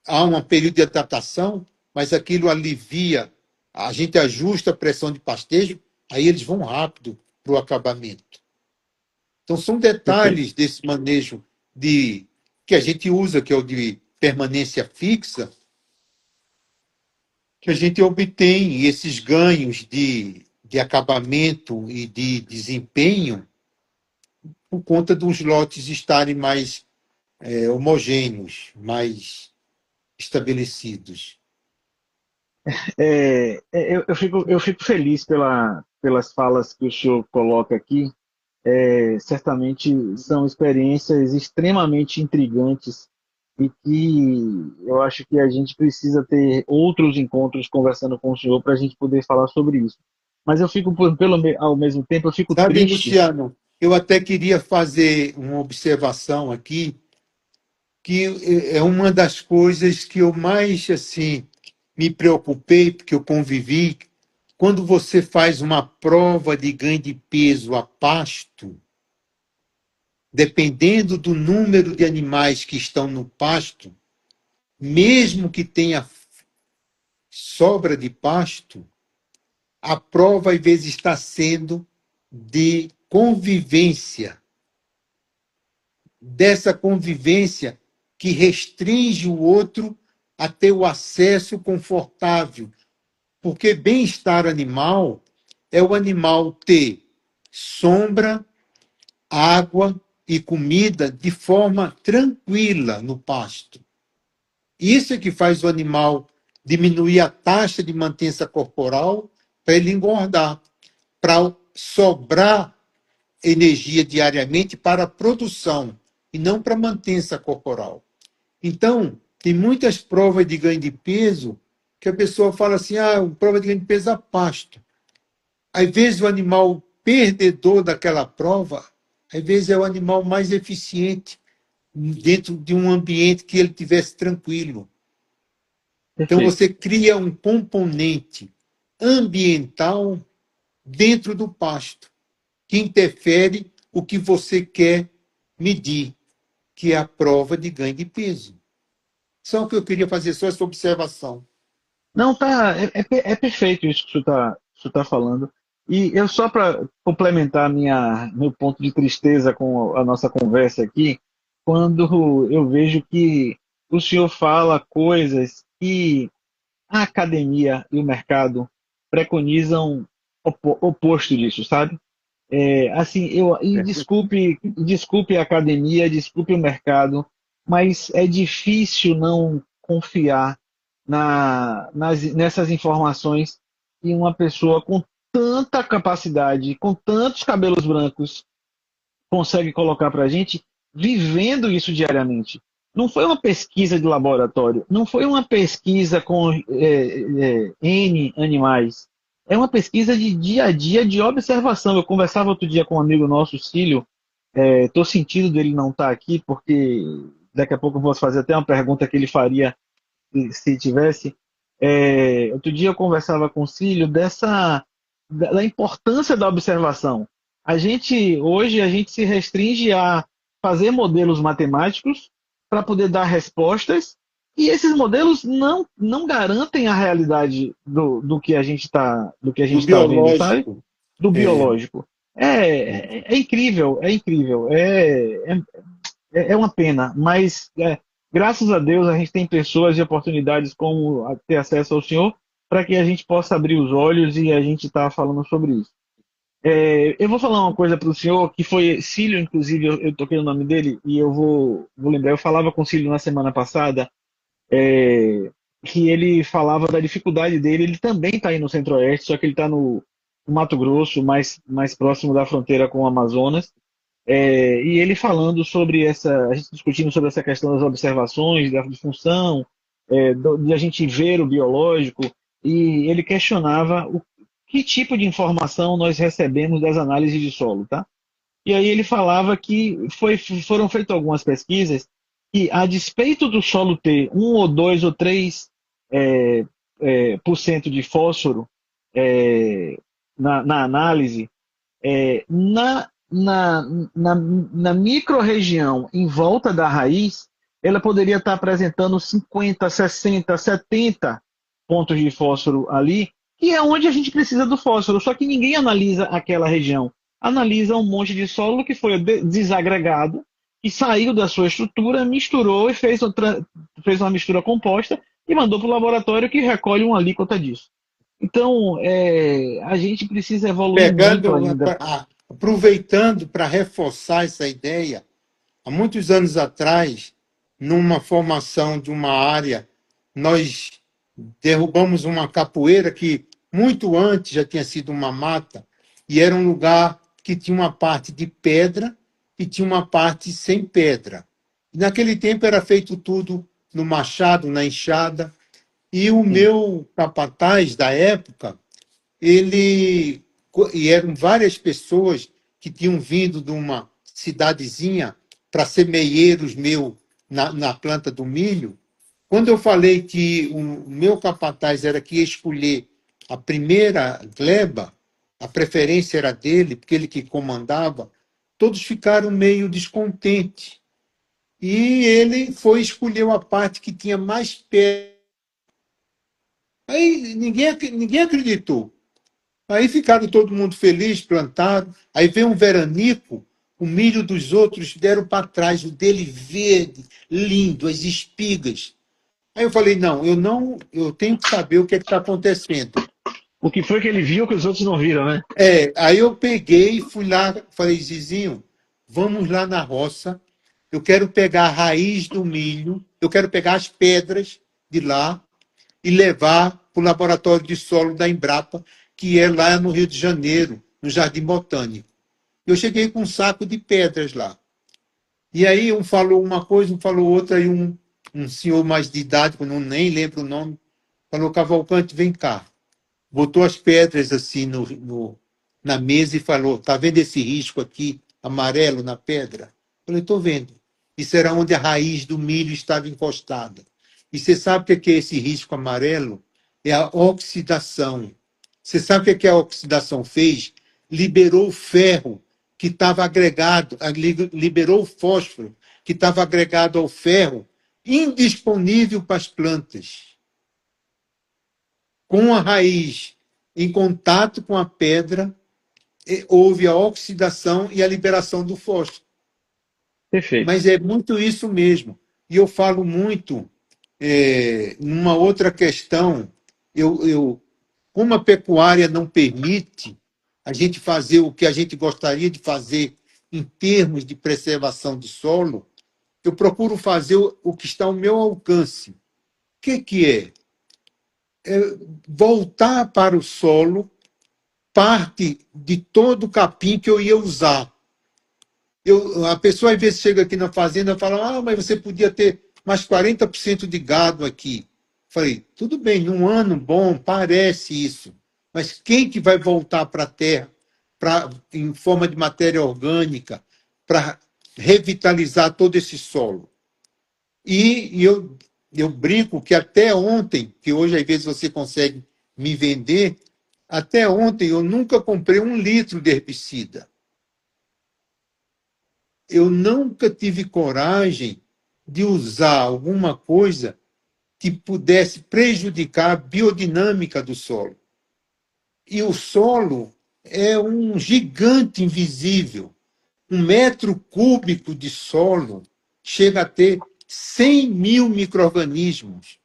Há um período de adaptação, mas aquilo alivia. A gente ajusta a pressão de pastejo, aí eles vão rápido para o acabamento. Então, são Perfeito. detalhes desse manejo de que a gente usa, que é o de permanência fixa, que a gente obtém esses ganhos de acabamento e de desempenho por conta dos lotes estarem mais homogêneos, mais estabelecidos. Eu fico feliz pelas falas que o senhor coloca aqui. Certamente são experiências extremamente intrigantes e que eu acho que a gente precisa ter outros encontros conversando com o senhor para a gente poder falar sobre isso. Mas eu fico, ao mesmo tempo, eu fico Sabe, triste. Luciano, eu até queria fazer uma observação aqui, que é uma das coisas que eu mais assim me preocupei, porque eu convivi. Quando você faz uma prova de ganho de peso a pasto, dependendo do número de animais que estão no pasto, mesmo que tenha sobra de pasto, a prova às vezes está sendo de convivência, dessa convivência que restringe o outro a ter o acesso confortável. Porque bem-estar animal é o animal ter sombra, água e comida de forma tranquila no pasto. Isso é que faz o animal diminuir a taxa de mantença corporal para ele engordar, para sobrar energia diariamente para a produção e não para a mantença corporal. Então, tem muitas provas de ganho de peso que a pessoa fala assim, prova de ganho de peso a pasto. Às vezes o animal perdedor daquela prova, às vezes é o animal mais eficiente dentro de um ambiente que ele tivesse tranquilo. Então Perfeito. você cria um componente ambiental dentro do pasto que interfere o que você quer medir, que é a prova de ganho de peso. Só que eu queria fazer só essa observação. Não, tá, é perfeito isso que o senhor tá falando. E eu só para complementar meu ponto de tristeza com a nossa conversa aqui, quando eu vejo que o senhor fala coisas que a academia e o mercado preconizam oposto disso, sabe? Assim, desculpe a academia, desculpe o mercado, mas é difícil não confiar nessas informações que uma pessoa com tanta capacidade, com tantos cabelos brancos, consegue colocar para a gente, vivendo isso diariamente. Não foi uma pesquisa de laboratório, não foi uma pesquisa com N animais. É uma pesquisa de dia a dia, de observação. Eu conversava outro dia com um amigo nosso, Cílio. Estou sentindo dele não estar aqui, porque daqui a pouco eu vou fazer até uma pergunta que ele faria se tivesse. Outro dia eu conversava com o Cílio da importância da observação. Hoje, a gente se restringe a fazer modelos matemáticos para poder dar respostas, e esses modelos não garantem a realidade do que a gente Do tá vendo, sabe? biológico. Do É, biológico. É incrível, é incrível. É uma pena, mas graças a Deus a gente tem pessoas e oportunidades como ter acesso ao Senhor para que a gente possa abrir os olhos e a gente está falando sobre isso. Eu vou falar uma coisa para o senhor, que foi Cílio, inclusive, eu toquei o nome dele e eu vou lembrar. Eu falava com o Cílio na semana passada, que ele falava da dificuldade dele. Ele também está aí no Centro-Oeste, só que ele está no Mato Grosso, mais próximo da fronteira com o Amazonas. E ele falando sobre a gente discutindo sobre essa questão das observações, da função, de a gente ver o biológico, e ele questionava que tipo de informação nós recebemos das análises de solo, tá? E aí ele falava que foram feitas algumas pesquisas que, a despeito do solo ter 1 ou 2 ou 3 é, por cento de fósforo na análise, é, na, na, na micro-região em volta da raiz, ela poderia estar apresentando 50, 60, 70 pontos de fósforo ali, que é onde a gente precisa do fósforo. Só que ninguém analisa aquela região. Analisa um monte de solo que foi desagregado, e saiu da sua estrutura, misturou e fez uma mistura composta e mandou para o laboratório que recolhe uma alíquota disso. Então, a gente precisa evoluir muito ainda. Aproveitando para reforçar essa ideia, há muitos anos atrás, numa formação de uma área, nós derrubamos uma capoeira que muito antes já tinha sido uma mata, e era um lugar que tinha uma parte de pedra e tinha uma parte sem pedra. E naquele tempo era feito tudo no machado, na enxada, e o Sim. meu capataz da época, ele e eram várias pessoas que tinham vindo de uma cidadezinha para ser meeiros meu na planta do milho. Quando eu falei que o meu capataz era que ia escolher a primeira gleba, a preferência era dele, porque ele que comandava, todos ficaram meio descontentes. E ele foi escolher a parte que tinha mais pé. Aí ninguém acreditou. Aí ficaram todo mundo feliz, plantaram. Aí veio um veranico, o milho dos outros deram para trás, o dele verde, lindo, as espigas. Aí eu falei, não, eu tenho que saber o que está acontecendo. O que foi que ele viu que os outros não viram, né? Aí eu peguei, fui lá, falei, Zizinho, vamos lá na roça, eu quero pegar a raiz do milho, eu quero pegar as pedras de lá e levar para o laboratório de solo da Embrapa, que é lá no Rio de Janeiro, no Jardim Botânico. Eu cheguei com um saco de pedras lá. E aí um falou uma coisa, um falou outra, e um senhor mais de idade, que eu nem lembro o nome, falou, Cavalcante, vem cá. Botou as pedras assim na mesa e falou, tá vendo esse risco aqui, amarelo na pedra? Eu falei, estou vendo. Isso era onde a raiz do milho estava encostada. E você sabe o que é esse risco amarelo? É a oxidação. Você sabe o que a oxidação fez? Liberou o ferro que estava agregado, liberou o fósforo que estava agregado ao ferro, indisponível para as plantas. Com a raiz em contato com a pedra, houve a oxidação e a liberação do fósforo. Perfeito. Mas é muito isso mesmo. E eu falo muito numa outra questão, como a pecuária não permite a gente fazer o que a gente gostaria de fazer em termos de preservação de solo, eu procuro fazer o que está ao meu alcance. O que é? É voltar para o solo parte de todo o capim que eu ia usar. A pessoa às vezes chega aqui na fazenda e fala, mas você podia ter mais 40% de gado aqui. Falei, tudo bem, num ano bom, parece isso. Mas quem que vai voltar para a terra em forma de matéria orgânica para revitalizar todo esse solo? E eu brinco que até ontem, que hoje às vezes você consegue me vender, até ontem eu nunca comprei 1 litro de herbicida. Eu nunca tive coragem de usar alguma coisa que pudesse prejudicar a biodinâmica do solo. E o solo é um gigante invisível. 1 metro cúbico de solo chega a ter 100 mil micro-organismos.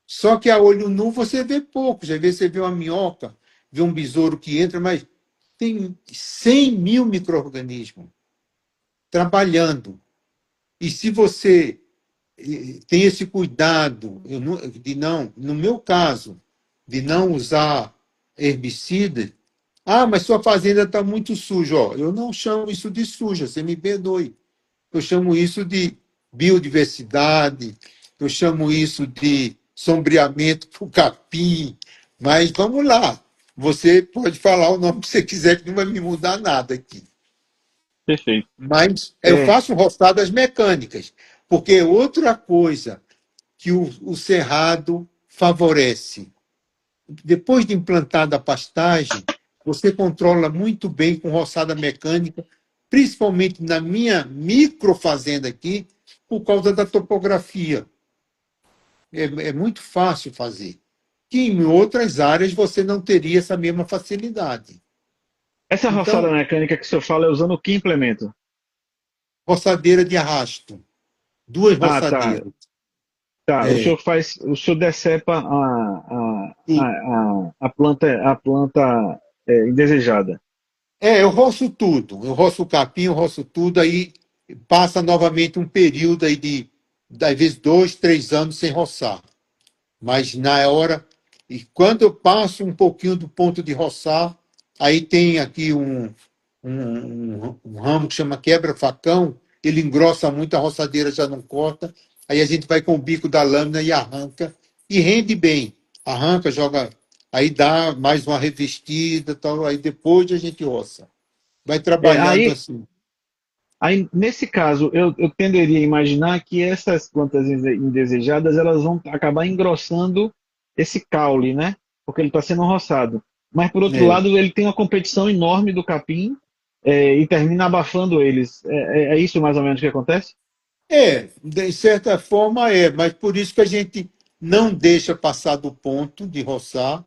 Só que a olho nu você vê poucos. Às vezes você vê uma minhoca, vê um besouro que entra, mas tem 100 mil micro-organismos trabalhando. E se você tem esse cuidado de não, no meu caso, de não usar herbicida, Ah, mas sua fazenda está muito suja. Ó, eu não chamo isso de suja, você me perdoe. Eu chamo isso de biodiversidade, eu chamo isso de sombreamento para o capim. Mas vamos lá, você pode falar o nome que você quiser, que não vai me mudar nada aqui. Perfeito. Mas eu É, faço roçadas mecânicas, porque outra coisa que o cerrado favorece. Depois de implantada a pastagem, você controla muito bem com roçada mecânica, principalmente na minha microfazenda aqui, por causa da topografia. É muito fácil fazer. Que em outras áreas você não teria essa mesma facilidade. essa roçada Então, mecânica que o senhor fala é usando o que implemento? roçadeira de arrasto, duas Ah, tá. roçadeiras. Tá. É, O senhor decepa a planta indesejada. eu roço tudo. Eu roço o capim, eu roço tudo, aí passa novamente um período aí de, às vezes, 2, 3 anos sem roçar. Mas na hora. E quando eu passo um pouquinho do ponto de roçar, aí tem aqui um ramo que chama quebra-facão, ele engrossa muito, a roçadeira já não corta, aí a gente vai com o bico da lâmina e arranca, e rende bem. Arranca, joga, aí dá mais uma revestida, tal, aí depois a gente roça. Vai É, trabalhando aí, assim. aí, nesse caso, eu tenderia a imaginar que essas plantas indesejadas elas vão acabar engrossando esse caule, né? Porque ele está sendo roçado. Mas, por outro É. lado, ele tem uma competição enorme do capim e termina abafando eles. É isso mais ou menos que acontece? De certa forma mas por isso que a gente não deixa passar do ponto de roçar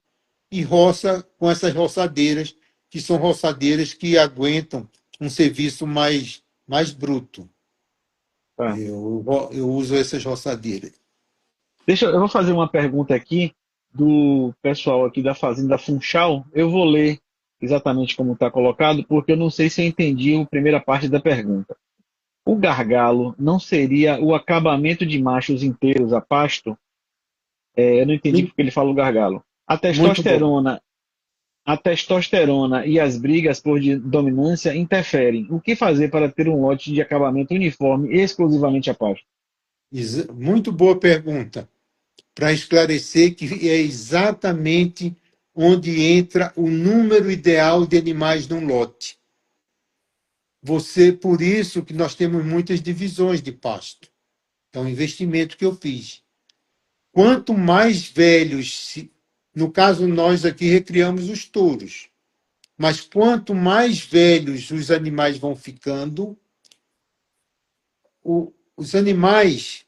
e roça com essas roçadeiras, que são roçadeiras que aguentam um serviço mais bruto. Tá. Eu uso essas roçadeiras. Eu vou fazer uma pergunta aqui do pessoal aqui da Fazenda Funchal. Eu vou ler exatamente como está colocado, porque eu não sei se eu entendi a primeira parte da pergunta. O gargalo não seria o acabamento de machos inteiros a pasto? Eu não entendi porque ele fala o gargalo. Muito bom. A testosterona e as brigas por dominância interferem. O que fazer para ter um lote de acabamento uniforme exclusivamente a pasto? Muito boa pergunta, para esclarecer que é exatamente onde entra o número ideal de animais num lote. Por isso que nós temos muitas divisões de pasto. É um investimento que eu fiz. Quanto mais velhos, no caso nós aqui recriamos os touros, mas quanto mais velhos os animais vão ficando, os animais,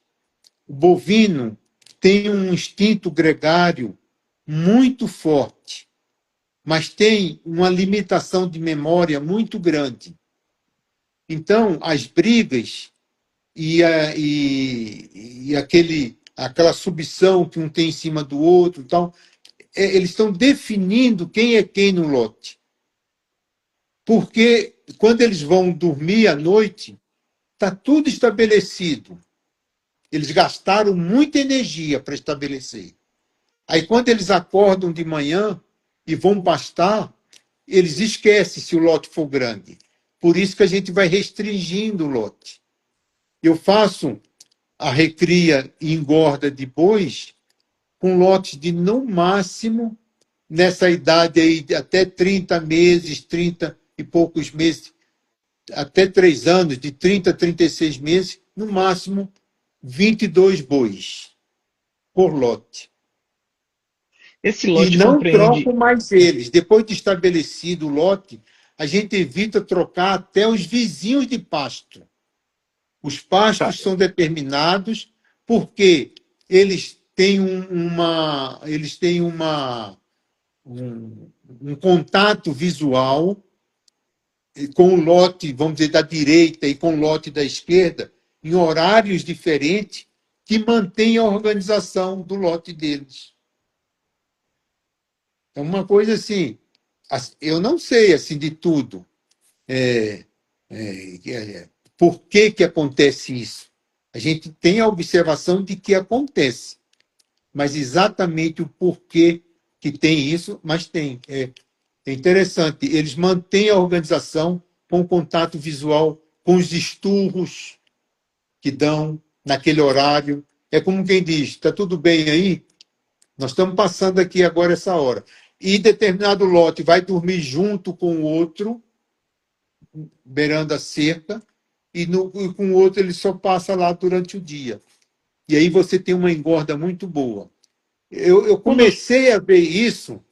o bovino tem um instinto gregário muito forte, mas tem uma limitação de memória muito grande. Então, as brigas aquela subção que um tem em cima do outro, tal, eles estão definindo quem é quem no lote. Porque quando eles vão dormir à noite, está tudo estabelecido. Eles gastaram muita energia para estabelecer. Aí, quando eles acordam de manhã e vão pastar, eles esquecem se o lote for grande. Por isso que a gente vai restringindo o lote. Eu faço a recria e engorda de bois com lotes de, no máximo, nessa idade aí, até 30 meses, 30 e poucos meses, até 3 anos, de 30 a 36 meses, no máximo 22 bois por lote. Esse E lote não compreende. troco mais eles. Depois de estabelecido o lote, a gente evita trocar até os vizinhos de pasto. Os Tá, pastos são determinados porque eles têm um contato visual com o lote, vamos dizer, da direita e com o lote da esquerda, em horários diferentes, que mantém a organização do lote deles. É uma coisa assim, eu não sei assim de tudo. É, por que acontece isso? A gente tem a observação de que acontece, mas exatamente o porquê que tem isso, mas tem. É interessante. Eles mantêm a organização com o contato visual, com os esturros que dão naquele horário. É como quem diz: está tudo bem aí? Nós estamos passando aqui agora essa hora. E determinado lote vai dormir junto com o outro, beirando a cerca, e com o outro ele só passa lá durante o dia. E aí você tem uma engorda muito boa. Eu Quando, comecei a ver isso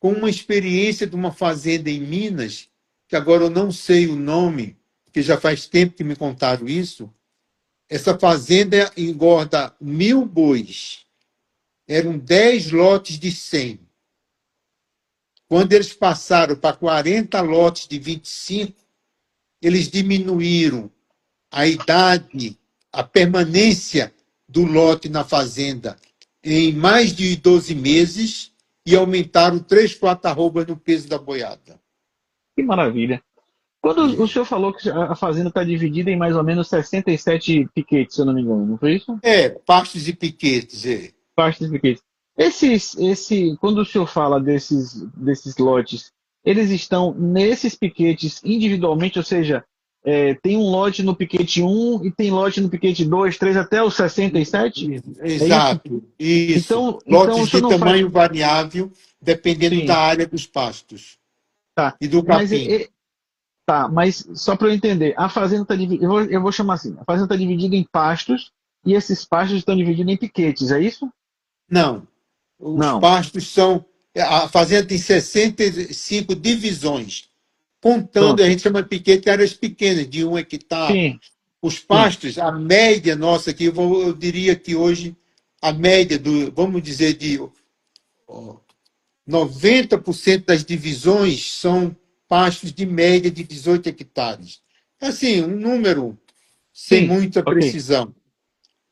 com uma experiência de uma fazenda em Minas, que agora eu não sei o nome, porque já faz tempo que me contaram isso. Essa fazenda engorda 1.000 bois. Eram 10 lotes de 100. Quando eles passaram para 40 lotes de 25, eles diminuíram a idade, a permanência do lote na fazenda em mais de 12 meses e aumentaram 3, 4 arrobas no peso da boiada. que maravilha. Quando o É, senhor falou que a fazenda está dividida em mais ou menos 67 piquetes, se eu não me engano, não foi isso? pastos e piquetes. É. Partes de piquetes. Quando o senhor fala desses lotes, eles estão nesses piquetes individualmente, ou seja, tem um lote no piquete um e tem lote no piquete 2, 3 até os 67? É isso? Exato, isso. Então o Lotes de senhor não faz. tamanho variável, dependendo da Sim, área dos pastos tá. e do Mas, capim. tá, mas só para eu entender, a fazenda está dividida. Eu vou chamar assim: a fazenda está dividida em pastos e esses pastos estão divididos em piquetes, é isso? Não, os Não. pastos são. A fazenda tem 65 divisões, contando, a Pronto. gente chama de piquete áreas pequenas, de 1 hectare. Sim, Os sim. pastos, a média nossa aqui, eu diria que hoje, a média vamos dizer, de 90% das divisões são pastos de média de 18 hectares. Assim, um número sem Sim, muita ok. precisão.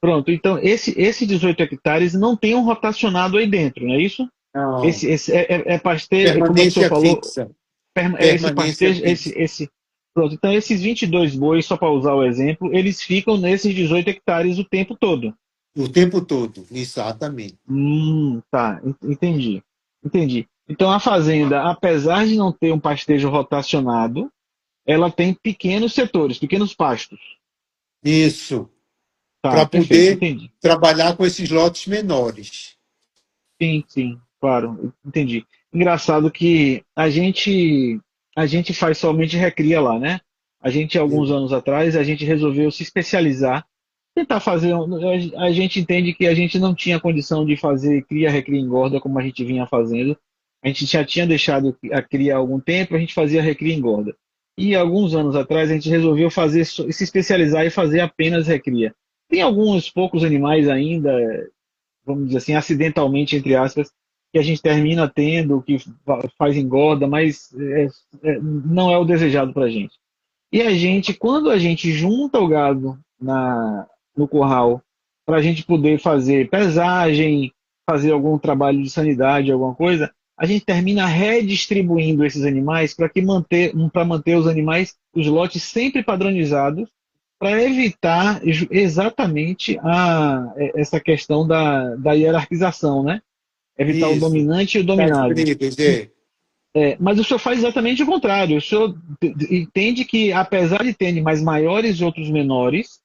Pronto. Então, esse 18 hectares não tem um rotacionado aí dentro, não é isso? Não, Esse pastejo, como é que o senhor permanência falou? fixa. Esse Permanência pastejo, fixa. pronto. Então, esses 22 bois, só para usar o exemplo, eles ficam nesses 18 hectares o tempo todo. O tempo todo, exatamente. Tá. Entendi. Entendi. Então, a fazenda, apesar de não ter um pastejo rotacionado, ela tem pequenos setores, pequenos pastos. Isso, Tá, para perfeito, poder entendi. trabalhar com esses lotes menores. Sim, sim, claro, entendi. Engraçado que a gente faz somente recria lá, né? A gente, alguns anos atrás, a gente resolveu se especializar, tentar fazer. A gente entende que a gente não tinha condição de fazer cria, recria, e engorda como a gente vinha fazendo. A gente já tinha deixado a cria há algum tempo, a gente fazia recria e engorda. E alguns anos atrás a gente resolveu fazer, se especializar e fazer apenas recria. Tem alguns poucos animais ainda, vamos dizer assim, acidentalmente, entre aspas, que a gente termina tendo, que faz engorda, mas não é o desejado para a gente. E a gente, quando a gente junta o gado no curral, para a gente poder fazer pesagem, fazer algum trabalho de sanidade, alguma coisa, a gente termina redistribuindo esses animais para manter os animais, os lotes sempre padronizados, para evitar exatamente essa questão da hierarquização, né? Evitar o Isso, dominante e o das dominado. brigas, Mas o senhor faz exatamente o contrário. O senhor entende que, apesar de ter animais maiores e outros menores,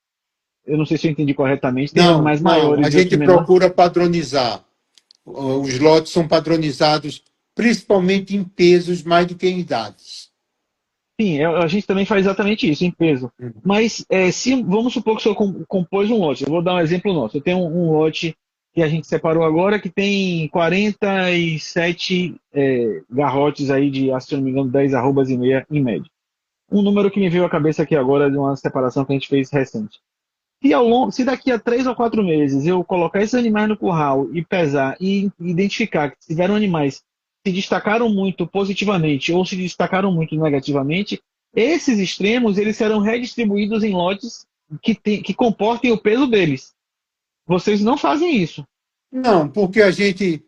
eu não sei se eu entendi corretamente, tem Não, animais não, a maiores e outros gente menores. procura padronizar. Os lotes são padronizados principalmente em pesos mais do que em idades. Sim, a gente também faz exatamente isso, em peso. Mas se vamos supor que o senhor compôs um lote, eu vou dar um exemplo nosso. Eu tenho um lote que a gente separou agora que tem 47 garrotes aí de, se eu não me engano, 10 arrobas e meia em média. Um número que me veio à cabeça aqui agora de uma separação que a gente fez recente. Se daqui a 3 ou 4 meses eu colocar esses animais no curral e pesar e identificar que tiveram animais que se destacaram muito positivamente ou se destacaram muito negativamente, esses extremos eles serão redistribuídos em lotes que comportem o peso deles. Vocês não fazem isso. Não, porque a gente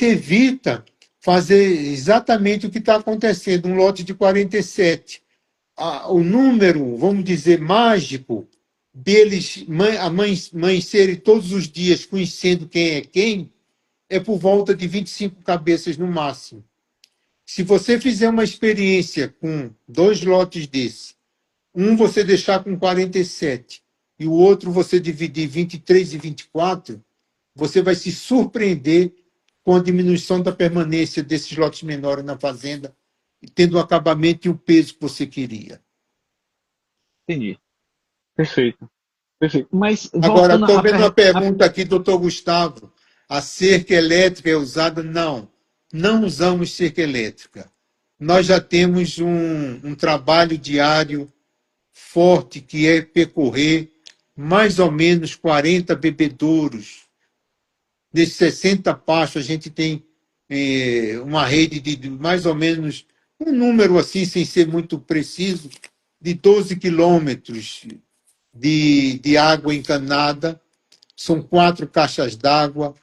evita fazer exatamente o que está acontecendo, um lote de 47. O número, vamos dizer, mágico deles amanhecerem todos os dias conhecendo quem, é por volta de 25 cabeças no máximo. Se você fizer uma experiência com 2 lotes desse, um você deixar com 47 e o outro você dividir 23 e 24, você vai se surpreender com a diminuição da permanência desses lotes menores na fazenda, tendo o acabamento e o peso que você queria. Entendi. Perfeito. Perfeito. Mas Agora, voltando estou à vendo uma pergunta aqui, doutor Gustavo. A cerca elétrica é usada? Não, não usamos cerca elétrica. Nós já temos um trabalho diário forte, que é percorrer mais ou menos 40 bebedouros. Desses 60 pastos, a gente tem uma rede de mais ou menos, um número assim, sem ser muito preciso, de 12 quilômetros de água encanada. São 4 caixas d'água,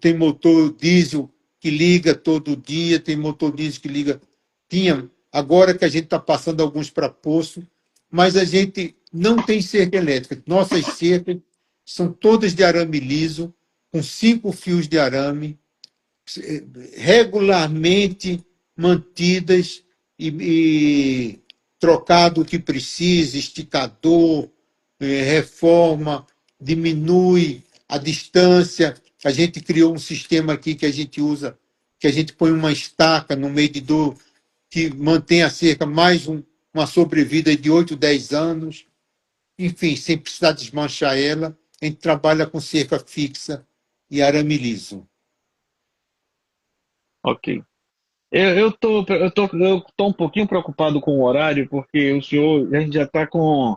tem motor diesel que liga todo dia, tem motor diesel que liga. Tinha, agora que a gente está passando alguns para poço, mas a gente não tem cerca elétrica. Nossas cercas são todas de arame liso, com 5 fios de arame, regularmente mantidas e trocado o que precisa, esticador, reforma, diminui a distância. A gente criou um sistema aqui que a gente usa, que a gente põe uma estaca no medidor que mantém a cerca mais uma sobrevida de 8, 10 anos. Enfim, sem precisar desmanchar ela, a gente trabalha com cerca fixa e arame liso. Ok. Eu tô um pouquinho preocupado com o horário, porque a gente já está com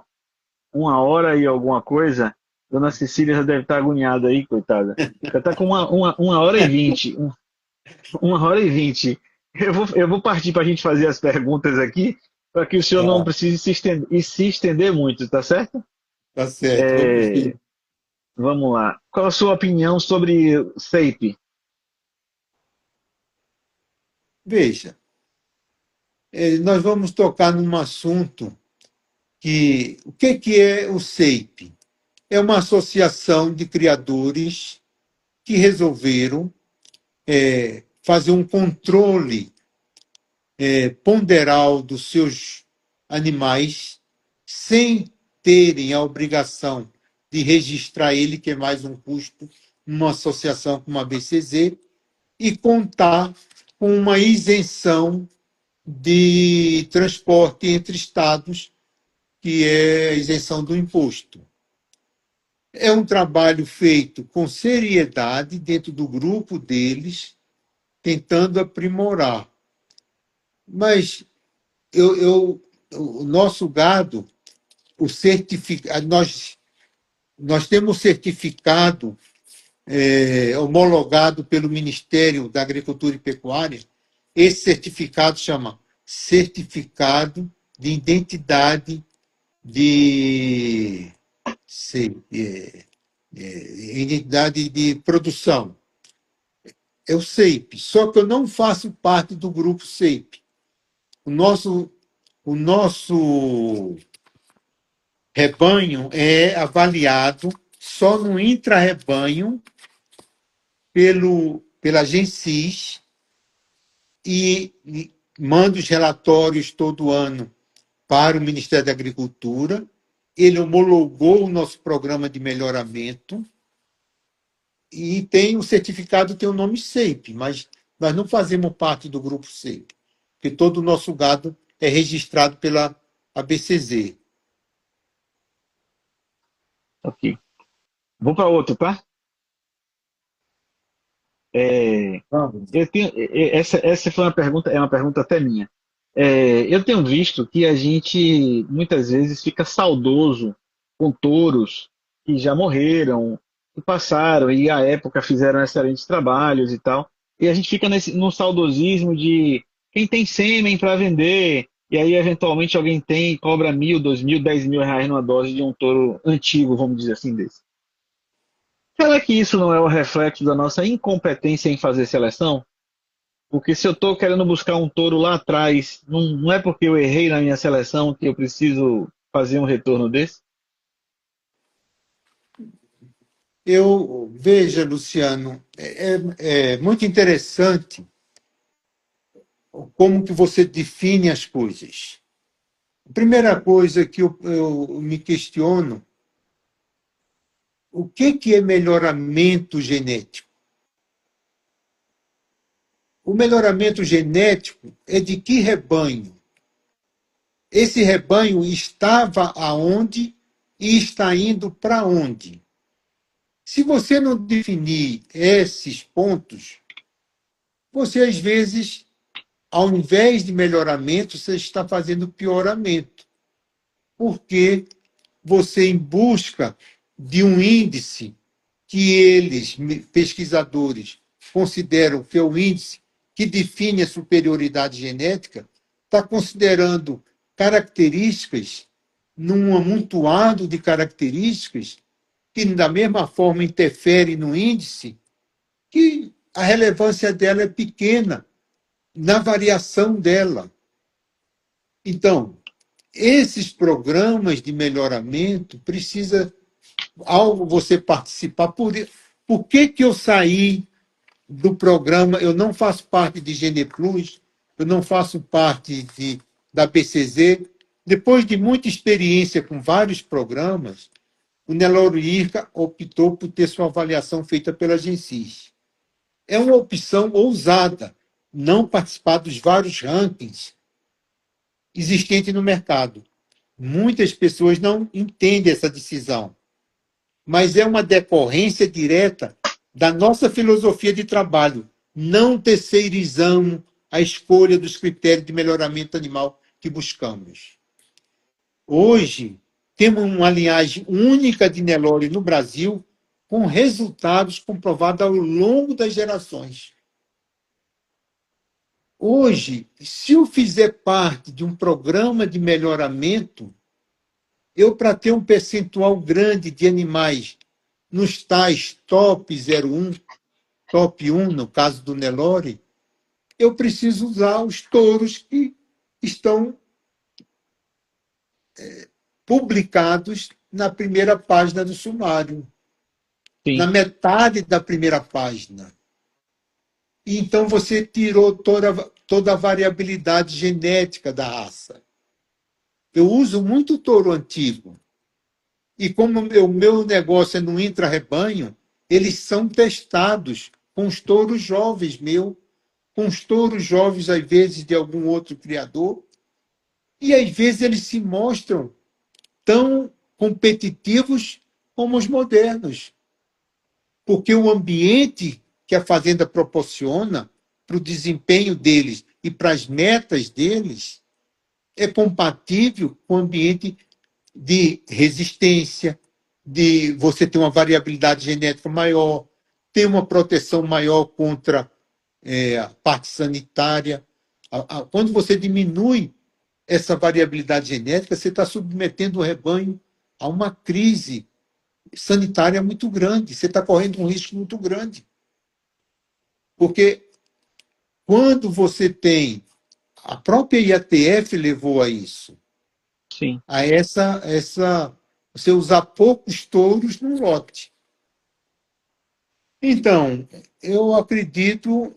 1 hora e alguma coisa. Dona Cecília já deve estar agoniada aí, coitada. Já está com 1 hora e 20. 1 hora e 20. Eu vou partir para a gente fazer as perguntas aqui, para que o senhor não Tá, precise se estender muito, tá certo? tá certo, vamos É, ver. vamos lá. Qual a sua opinião sobre SAPE? Veja, nós vamos tocar num assunto que o que é o SEIP? É uma associação de criadores que resolveram fazer um controle ponderal dos seus animais sem terem a obrigação de registrar ele, que é mais um custo, numa associação como a BCZ, e contar com uma isenção de transporte entre estados, que é a isenção do imposto. É um trabalho feito com seriedade dentro do grupo deles, tentando aprimorar. Mas o nosso gado, nós temos certificado homologado pelo Ministério da Agricultura e Pecuária. Esse certificado chama Certificado de Identidade de identidade de produção. É o SEIP, só que eu não faço parte do grupo SEIP. O nosso rebanho é avaliado só no intra-rebanho pela Gensis e manda os relatórios todo ano para o Ministério da Agricultura. Ele homologou o nosso programa de melhoramento e tem o certificado, tem o nome SEIP, mas nós não fazemos parte do grupo SEIP, porque todo o nosso gado é registrado pela ABCZ. Ok. Vou para outro, tá? É, Vamos. essa foi uma pergunta, é uma pergunta até minha. Eu tenho visto que a gente muitas vezes fica saudoso com touros que já morreram, que passaram e à época fizeram excelentes trabalhos e tal. E a gente fica no saudosismo de quem tem sêmen para vender, e aí eventualmente alguém tem e cobra 1.000, 2.000, 10.000 reais numa dose de um touro antigo, vamos dizer assim, desse. Será que isso não é o reflexo da nossa incompetência em fazer seleção? Porque se eu estou querendo buscar um touro lá atrás, não é porque eu errei na minha seleção que eu preciso fazer um retorno desse? Veja, Luciano, é muito interessante como que você define as coisas. A primeira coisa que eu me questiono, o que é melhoramento genético? O melhoramento genético é de que rebanho? Esse rebanho estava aonde e está indo para onde? Se você não definir esses pontos, você às vezes, ao invés de melhoramento, você está fazendo pioramento, porque você, em busca de um índice que eles, pesquisadores, consideram que é o índice que define a superioridade genética, está considerando características num amontoado de características que, da mesma forma, interferem no índice, que a relevância dela é pequena na variação dela. Então, esses programas de melhoramento precisa, ao você participar, por que eu saí do programa? Eu não faço parte de Gene Plus, eu não faço parte da BCZ. Depois de muita experiência com vários programas, o Nelore Irca optou por ter sua avaliação feita pela Gensis. É uma opção ousada não participar dos vários rankings existentes no mercado. Muitas pessoas não entendem essa decisão, mas é uma decorrência direta da nossa filosofia de trabalho. Não terceirizamos a escolha dos critérios de melhoramento animal que buscamos. Hoje, temos uma linhagem única de Nelore no Brasil, com resultados comprovados ao longo das gerações. Hoje, se eu fizer parte de um programa de melhoramento, eu, para ter um percentual grande de animais nos tais top 01, top 1, no caso do Nelore, eu preciso usar os touros que estão publicados na primeira página do sumário, Sim. na metade da primeira página. E então você tirou toda a variabilidade genética da raça. Eu uso muito touro antigo. E como o meu negócio é no intra-rebanho, eles são testados com os touros jovens meu, com os touros jovens, às vezes, de algum outro criador. E, às vezes, eles se mostram tão competitivos como os modernos. Porque o ambiente que a fazenda proporciona para o desempenho deles e para as metas deles é compatível com o ambiente de resistência, de você ter uma variabilidade genética maior, ter uma proteção maior contra a parte sanitária. Quando você diminui essa variabilidade genética, você está submetendo o rebanho a uma crise sanitária muito grande. Você está correndo um risco muito grande. Porque quando você tem. A própria IATF levou a isso. Sim. A você usar poucos touros no lote. Então, eu acredito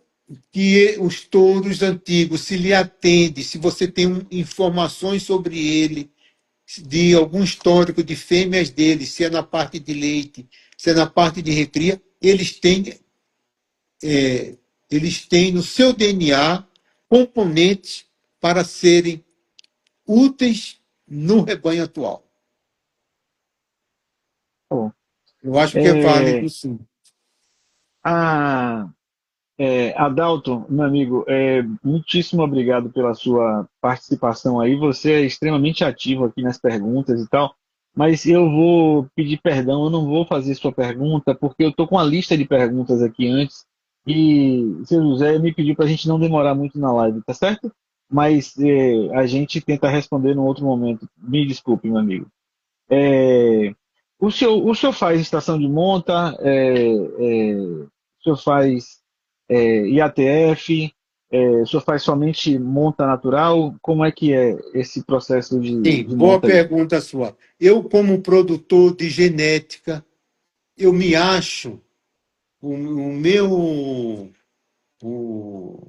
que os touros antigos, se lhe atende, se você tem informações sobre ele, de algum histórico de fêmeas dele, se é na parte de leite, se é na parte de recria, eles têm no seu DNA componentes para serem úteis no rebanho atual. Bom, Eu acho que é é, válido, sim. a, Adalto, meu amigo, muitíssimo obrigado pela sua participação aí. Você é extremamente ativo aqui nas perguntas e tal, mas eu vou pedir perdão, eu não vou fazer sua pergunta, porque eu estou com a lista de perguntas aqui antes e o seu José me pediu para a gente não demorar muito na live, tá certo? Mas a gente tenta responder num outro momento. Me desculpe, meu amigo. É, o senhor faz estação de monta, o senhor faz IATF, o senhor faz somente monta natural? Como é que é esse processo Sim, de boa monta aí? pergunta sua. Eu, como produtor de genética, eu me acho o meu o,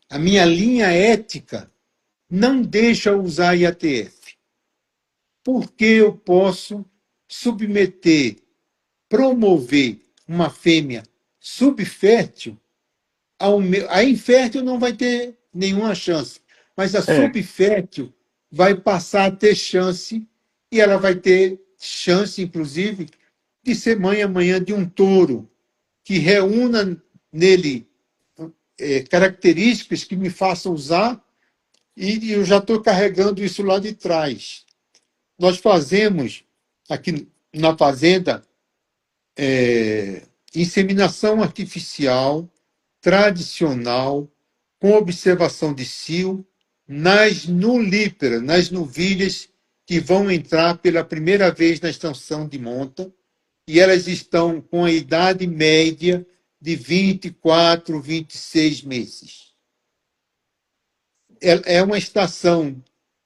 a minha linha ética não deixa eu usar IATF. Porque eu posso submeter, promover uma fêmea subfértil, a infértil não vai ter nenhuma chance, mas a É, subfértil vai passar a ter chance, e ela vai ter chance, inclusive, de ser mãe amanhã de um touro que reúna nele características que me façam usar, e eu já estou carregando isso lá de trás. Nós fazemos aqui na fazenda inseminação artificial tradicional com observação de cio nas nulíperas, nas novilhas que vão entrar pela primeira vez na estação de monta, e elas estão com a idade média de 24, 26 meses. É uma estação,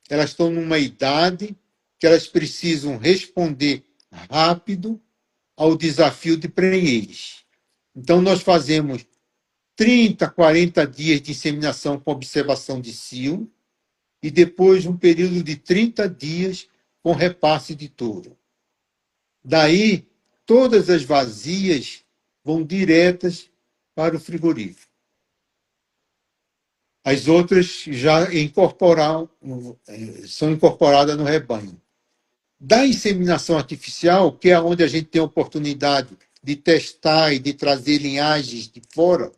elas estão numa idade que elas precisam responder rápido ao desafio de prenhez. Então, nós fazemos 30, 40 dias de inseminação com observação de cio e depois um período de 30 dias com repasse de touro. Daí, todas as vazias vão diretas para o frigorífico. As outras já são incorporadas no rebanho. Da inseminação artificial, que é onde a gente tem a oportunidade de testar e de trazer linhagens de fora,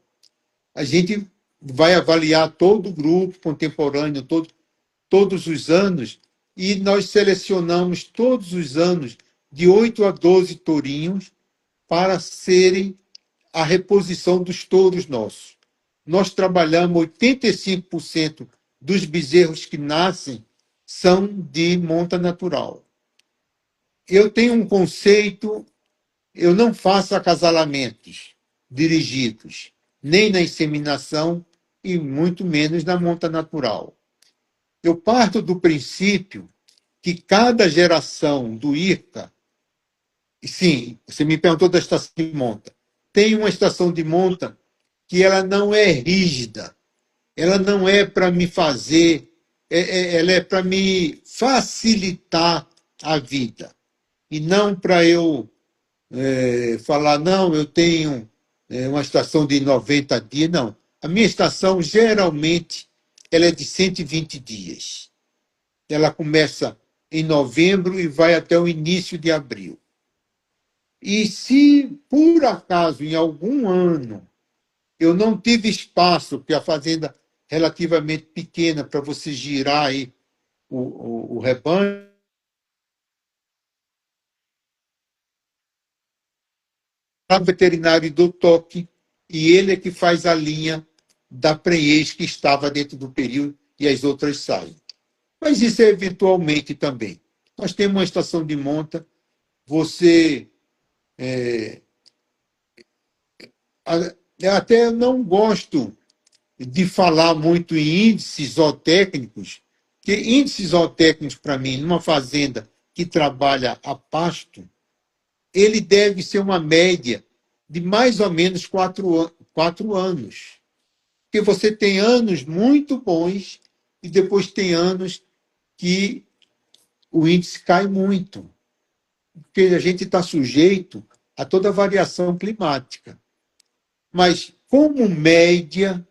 a gente vai avaliar todo o grupo contemporâneo, todos os anos, e nós selecionamos todos os anos de 8 a 12 tourinhos para serem a reposição dos touros nossos. Nós trabalhamos 85% dos bezerros que nascem são de monta natural. Eu tenho um conceito, eu não faço acasalamentos dirigidos, nem na inseminação e muito menos na monta natural. Eu parto do princípio que cada geração do IRCA, sim, você me perguntou da estação de monta, tem uma estação de monta que ela não é rígida, ela não é para me fazer, ela é para me facilitar a vida, e não para eu falar, não, eu tenho uma estação de 90 dias, não. A minha estação, geralmente, ela é de 120 dias. Ela começa em novembro e vai até o início de abril. E se, por acaso, em algum ano, eu não tive espaço, porque a fazenda é relativamente pequena para você girar aí o rebanho, o veterinário do toque, e ele é que faz a linha da prenhez que estava dentro do período e as outras saem. Mas isso é eventualmente também. Nós temos uma estação de monta, você até não gosto de falar muito em índices zootécnicos, porque índices zootécnicos, para mim, numa fazenda que trabalha a pasto, ele deve ser uma média de mais ou menos 4 anos. Porque você tem anos muito bons e depois tem anos que o índice cai muito. Porque a gente está sujeito a toda variação climática. Mas, como média,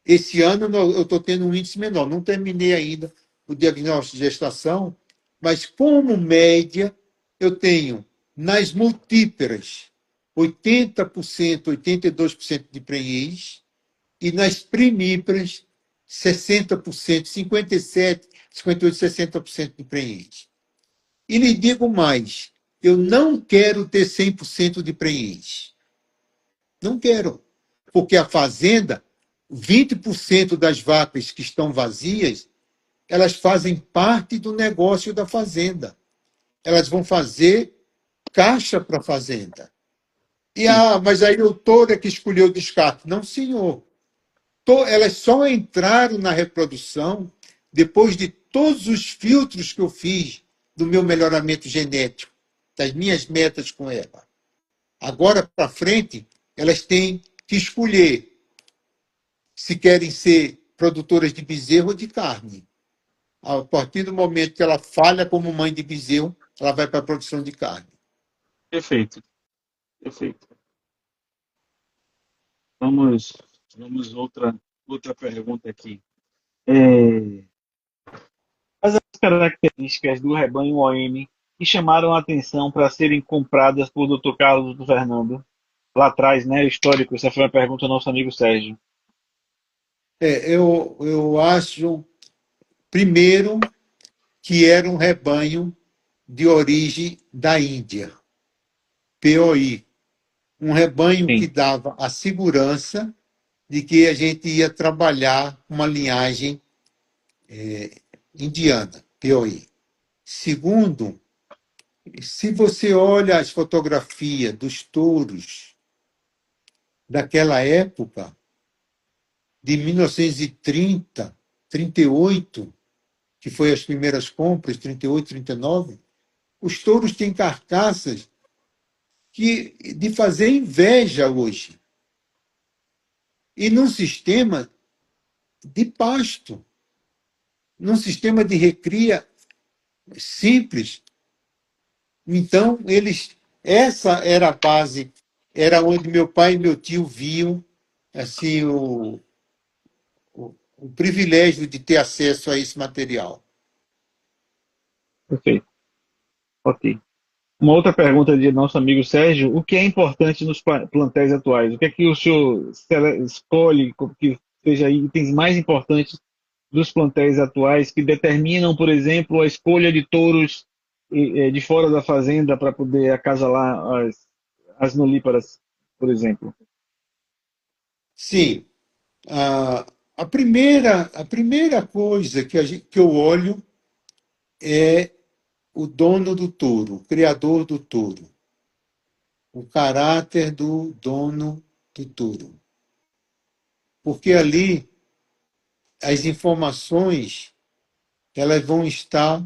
esse ano eu estou tendo um índice menor. Não terminei ainda o diagnóstico de gestação, mas, como média, eu tenho nas multíperas 80%, 82% de prenhez, e nas primíparas 60%, 57%, 58%, 60% de prenhez. E lhe digo mais, eu não quero ter 100% de prenhez. Não quero. Porque a fazenda, 20% das vacas que estão vazias, elas fazem parte do negócio da fazenda. Elas vão fazer caixa para a fazenda. E, mas aí o touro é que escolheu o descarte. Não, senhor. Elas só entraram na reprodução depois de todos os filtros que eu fiz do meu melhoramento genético, das minhas metas com ela. Agora para frente, elas têm que escolher se querem ser produtoras de bezerro ou de carne. A partir do momento que ela falha como mãe de bezerro, ela vai para a produção de carne. Perfeito, perfeito. Vamos, vamos outra pergunta aqui. É, quais as características do rebanho OM que chamaram a atenção para serem compradas por Dr. Carlos do Fernando? Lá atrás, né? Histórico, essa foi a pergunta do nosso amigo Sérgio. Eu acho, primeiro, que era um rebanho de origem da Índia, POI. Um rebanho que Sim, dava a segurança de que a gente ia trabalhar uma linhagem indiana, POI. Segundo, se você olha as fotografias dos touros daquela época, de 1930, 38, que foi as primeiras compras, 38, 39, os touros têm carcaças de fazer inveja hoje. E num sistema de pasto, num sistema de recria simples. Então, essa era a base, era onde meu pai e meu tio viam assim, o privilégio de ter acesso a esse material. perfeito. Ok. Uma outra pergunta de nosso amigo Sérgio: o que é importante nos plantéis atuais? O que é que o senhor escolhe que seja itens mais importantes dos plantéis atuais que determinam, por exemplo, a escolha de touros de fora da fazenda para poder acasalar as nulíparas, por exemplo? Sim, a primeira coisa que eu olho é o dono do touro, o criador do touro, o caráter do dono do touro. Porque ali as informações elas vão estar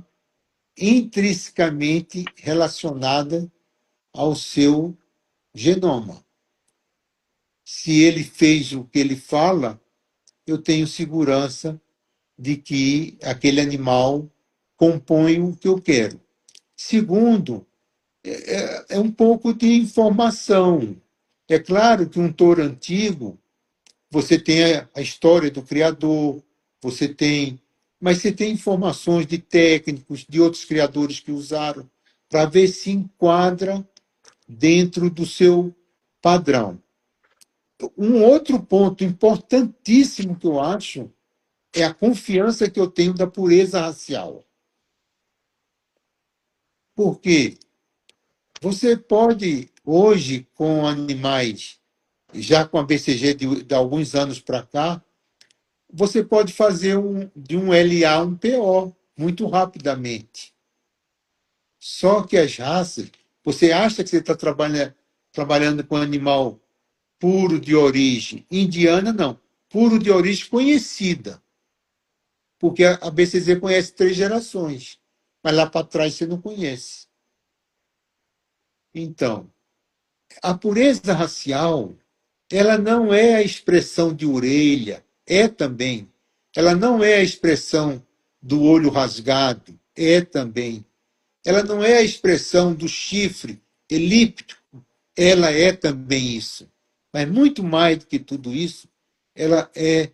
intrinsecamente relacionadas ao seu genoma. Se ele fez o que ele fala, eu tenho segurança de que aquele animal compõe o que eu quero. Segundo, é um pouco de informação. É claro que um touro antigo, você tem a história do criador, você tem, mas você tem informações de técnicos, de outros criadores que usaram, para ver se enquadra dentro do seu padrão. Um outro ponto importantíssimo que eu acho é a confiança que eu tenho da pureza racial. Porque você pode, hoje, com animais, já com a BCG de alguns anos para cá, você pode fazer de um LA um PO muito rapidamente. Só que as raças, você acha que você está trabalhando com animal puro de origem indiana, não. Puro de origem conhecida. Porque a BCZ conhece 3 gerações, mas lá para trás você não conhece. Então, a pureza racial, ela não é a expressão de orelha, é também. Ela não é a expressão do olho rasgado, é também. Ela não é a expressão do chifre elíptico, ela é também isso. Mas muito mais do que tudo isso, ela é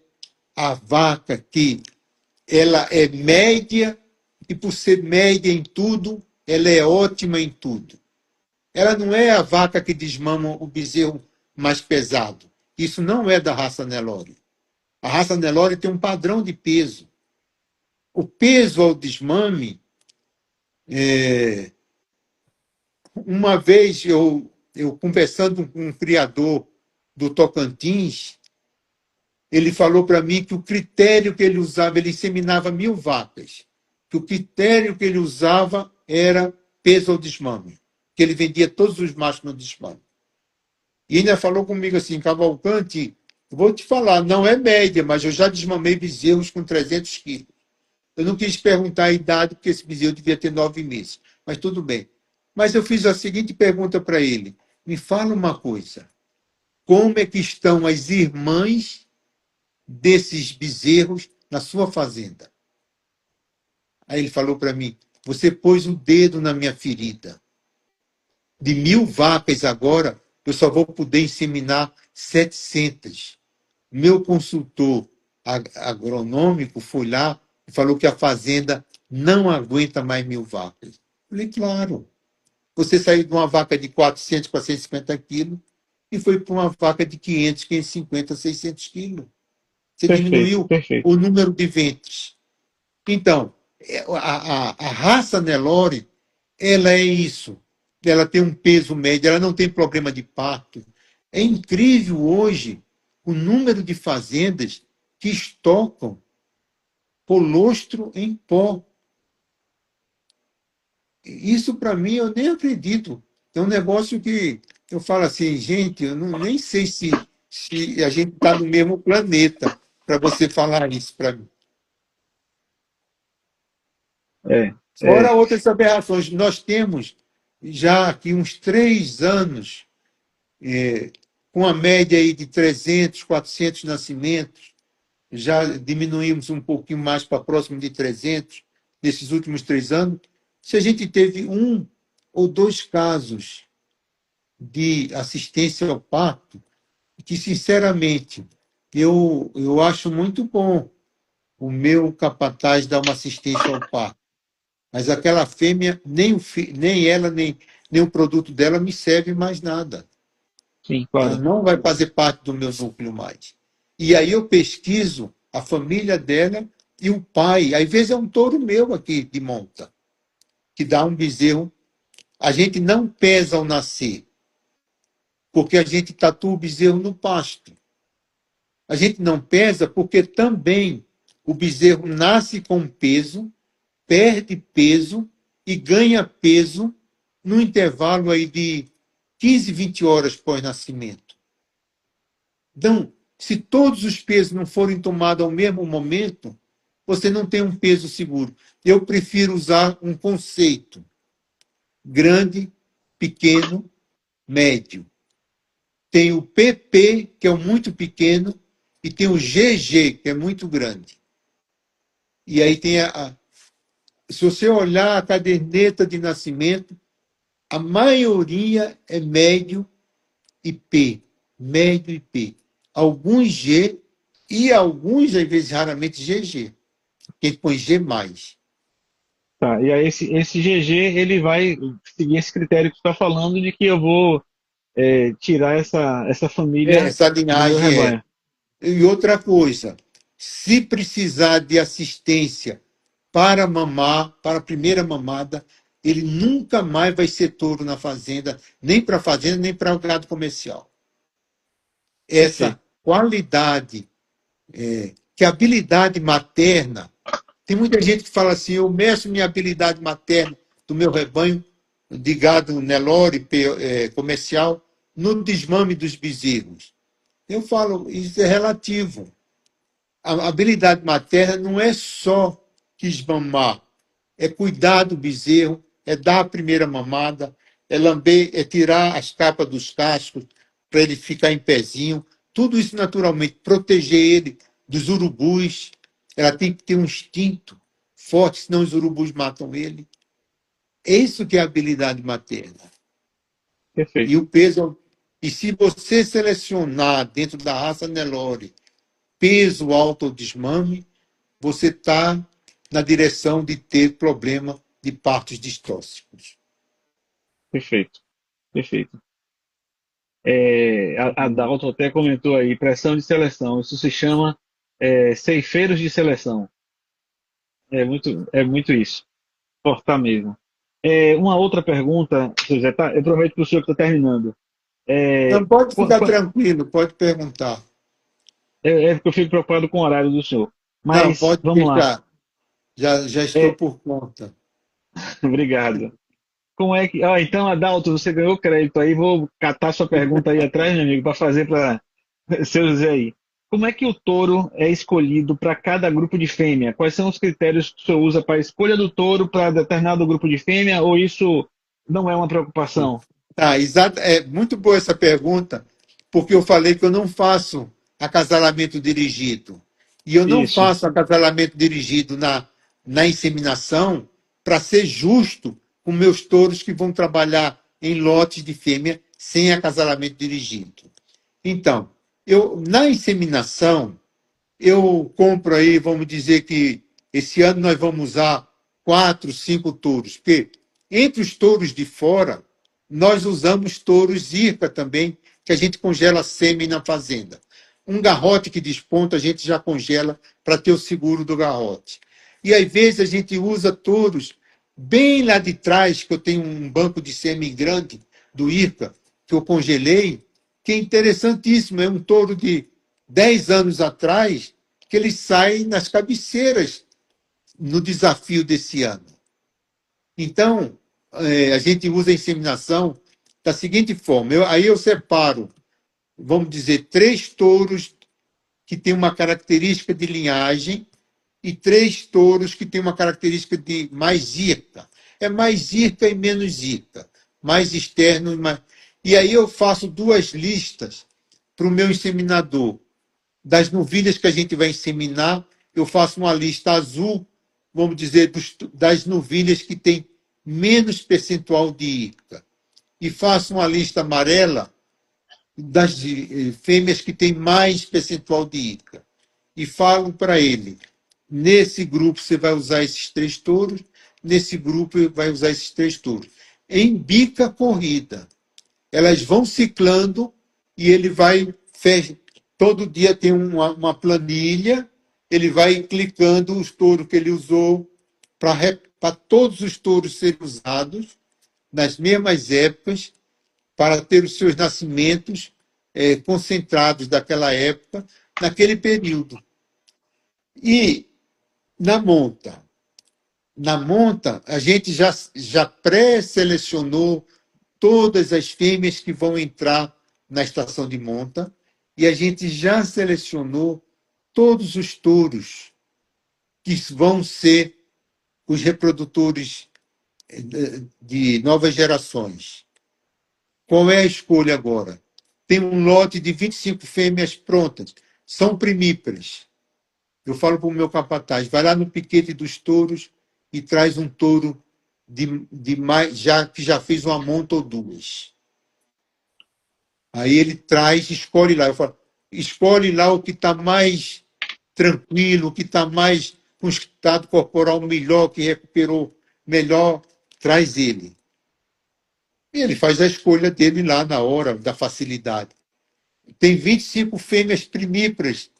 a vaca que ela é média e por ser média em tudo, ela é ótima em tudo. Ela não é a vaca que desmama o bezerro mais pesado. Isso não é da raça Nelore. A raça Nelore tem um padrão de peso. O peso ao desmame, uma vez eu conversando com um criador do Tocantins, ele falou para mim que o critério que ele usava, ele inseminava 1.000 vacas, que o critério que ele usava era peso ao desmame, que ele vendia todos os machos no desmame. E ainda falou comigo assim, Cavalcante, vou te falar, não é média, mas eu já desmamei bezerros com 300 quilos. Eu não quis perguntar a idade, porque esse bezerro devia ter 9 meses, mas tudo bem. Mas eu fiz a seguinte pergunta para ele, me fala uma coisa, como é que estão as irmãs desses bezerros na sua fazenda? Aí ele falou para mim: você pôs o dedo na minha ferida. De 1.000 vacas agora, eu só vou poder inseminar 700. Meu consultor agronômico foi lá e falou que a fazenda não aguenta mais 1.000 vacas. Eu falei, claro. Você saiu de uma vaca de 400, 450 quilos e foi para uma vaca de 500, 550, 600 quilos. Você Perfeito, diminuiu perfeito. o número de ventres. Então, a raça Nelore, ela é isso. Ela tem um peso médio, ela não tem problema de parto. É incrível hoje o número de fazendas que estocam colostro em pó. Isso, para mim, eu nem acredito. É um negócio que eu falo assim, gente, eu não, nem sei se a gente está no mesmo planeta para você falar isso para mim. É, Fora é, outras aberrações. Nós temos já aqui uns 3 anos, com a média aí de 300, 400 nascimentos, já diminuímos um pouquinho mais para próximo de 300 nesses últimos 3 anos. Se a gente teve 1 ou 2 casos de assistência ao parto, que, sinceramente, eu acho muito bom o meu capataz dar uma assistência ao parto. Mas aquela fêmea, nem ela, nem o produto dela me serve mais nada. sim, Ela claro. não vai fazer parte do meu núcleo mais. E aí eu pesquiso a família dela e o pai. Às vezes é um touro meu aqui de monta, que dá um bezerro. A gente não pesa ao nascer, porque a gente tatua o bezerro no pasto. A gente não pesa porque também o bezerro nasce com peso, perde peso e ganha peso no intervalo aí de 15, 20 horas pós-nascimento. Então, se todos os pesos não forem tomados ao mesmo momento, você não tem um peso seguro. Eu prefiro usar um conceito: grande, pequeno, médio. Tem o PP, que é o muito pequeno, e tem o GG, que é muito grande. E aí tem se você olhar a caderneta de nascimento, a maioria é médio e P. Médio e P. Alguns G e alguns, às vezes, raramente, GG. Quem põe G mais. Tá, e aí esse GG, ele vai seguir esse critério que você está falando de que eu vou tirar essa família Essa do meu linhagem é. rebanho. E outra coisa, se precisar de assistência para mamar, para a primeira mamada, ele nunca mais vai ser touro na fazenda, nem para a fazenda, nem para o gado comercial. Essa Perfeito. qualidade, que a habilidade materna, tem muita gente que fala assim, eu meço minha habilidade materna do meu rebanho de gado Nelore comercial no desmame dos bezerros. Eu falo, isso é relativo. A habilidade materna não é só desmamar, é cuidar do bezerro, é dar a primeira mamada, é lamber, é tirar as capas dos cascos para ele ficar em pezinho. Tudo isso naturalmente, proteger ele dos urubus. Ela tem que ter um instinto forte, senão os urubus matam ele. É isso que é a habilidade materna. E Perfeito. o peso. E se você selecionar dentro da raça Nelore peso alto ou desmame, você está na direção de ter problema de partos distóxicos. Perfeito. Perfeito. A Dalton até comentou aí, pressão de seleção. Isso se chama ceifeiros de seleção. É muito isso. Cortar mesmo. Uma outra pergunta, José, tá? Eu prometo para o senhor que está terminando. Não, É, pode qua- ficar qua- tranquilo, pode perguntar. é porque eu fico preocupado com o horário do senhor. Não, Mas pode vamos lá. deixar. Já estou É, por conta. obrigado. Como é que. Então, Adalto, você ganhou crédito aí. Vou catar sua pergunta aí atrás, meu amigo, para fazer para seu José aí. Como é que o touro é escolhido para cada grupo de fêmea? Quais são os critérios que o senhor usa para a escolha do touro para determinado grupo de fêmea? Ou isso não é uma preocupação? Tá, exato. É muito boa essa pergunta, porque eu falei que eu não faço acasalamento dirigido. E eu não Isso. faço acasalamento dirigido na inseminação para ser justo com meus touros que vão trabalhar em lotes de fêmea sem acasalamento dirigido. Então, na inseminação, eu compro aí, vamos dizer que esse ano nós vamos usar 4, 5 touros, porque entre os touros de fora, nós usamos touros IRCA também, que a gente congela sêmen na fazenda. Um garrote que desponta, a gente já congela para ter o seguro do garrote. E às vezes a gente usa touros bem lá de trás, que eu tenho um banco de sêmen grande do IRCA, que eu congelei, que é interessantíssimo, é um touro de 10 anos atrás, que ele sai nas cabeceiras no desafio desse ano. Então, a gente usa a inseminação da seguinte forma: aí eu separo, vamos dizer, 3 touros que têm uma característica de linhagem e 3 touros que têm uma característica de mais IRCA. É mais IRCA e menos IRCA, mais externo e mais. E aí eu faço 2 listas para o meu inseminador. Das novilhas que a gente vai inseminar, eu faço uma lista azul, vamos dizer, das novilhas que têm menos percentual de IRCA. E faço uma lista amarela das fêmeas que têm mais percentual de IRCA. E falo para ele, nesse grupo você vai usar esses 3 touros, nesse grupo vai usar esses 3 touros. Em bica corrida. Elas vão ciclando e ele vai todo dia tem uma planilha, ele vai clicando os touros que ele usou para todos os touros serem usados nas mesmas épocas para ter os seus nascimentos concentrados daquela época, naquele período. E na monta? Na monta, a gente já pré-selecionou todas as fêmeas que vão entrar na estação de monta e a gente já selecionou todos os touros que vão ser os reprodutores de novas gerações. Qual é a escolha agora? Tem um lote de 25 fêmeas prontas. São primíparas. Eu falo para o meu capataz, vai lá no piquete dos touros e traz um touro de mais, que já fez uma monta ou 2. Aí ele traz, escolhe lá. Eu falo, escolhe lá o que está mais tranquilo, o que está mais com estado corporal melhor, que recuperou melhor, traz ele. E ele faz a escolha dele lá na hora da facilidade. Tem 25 fêmeas primíparas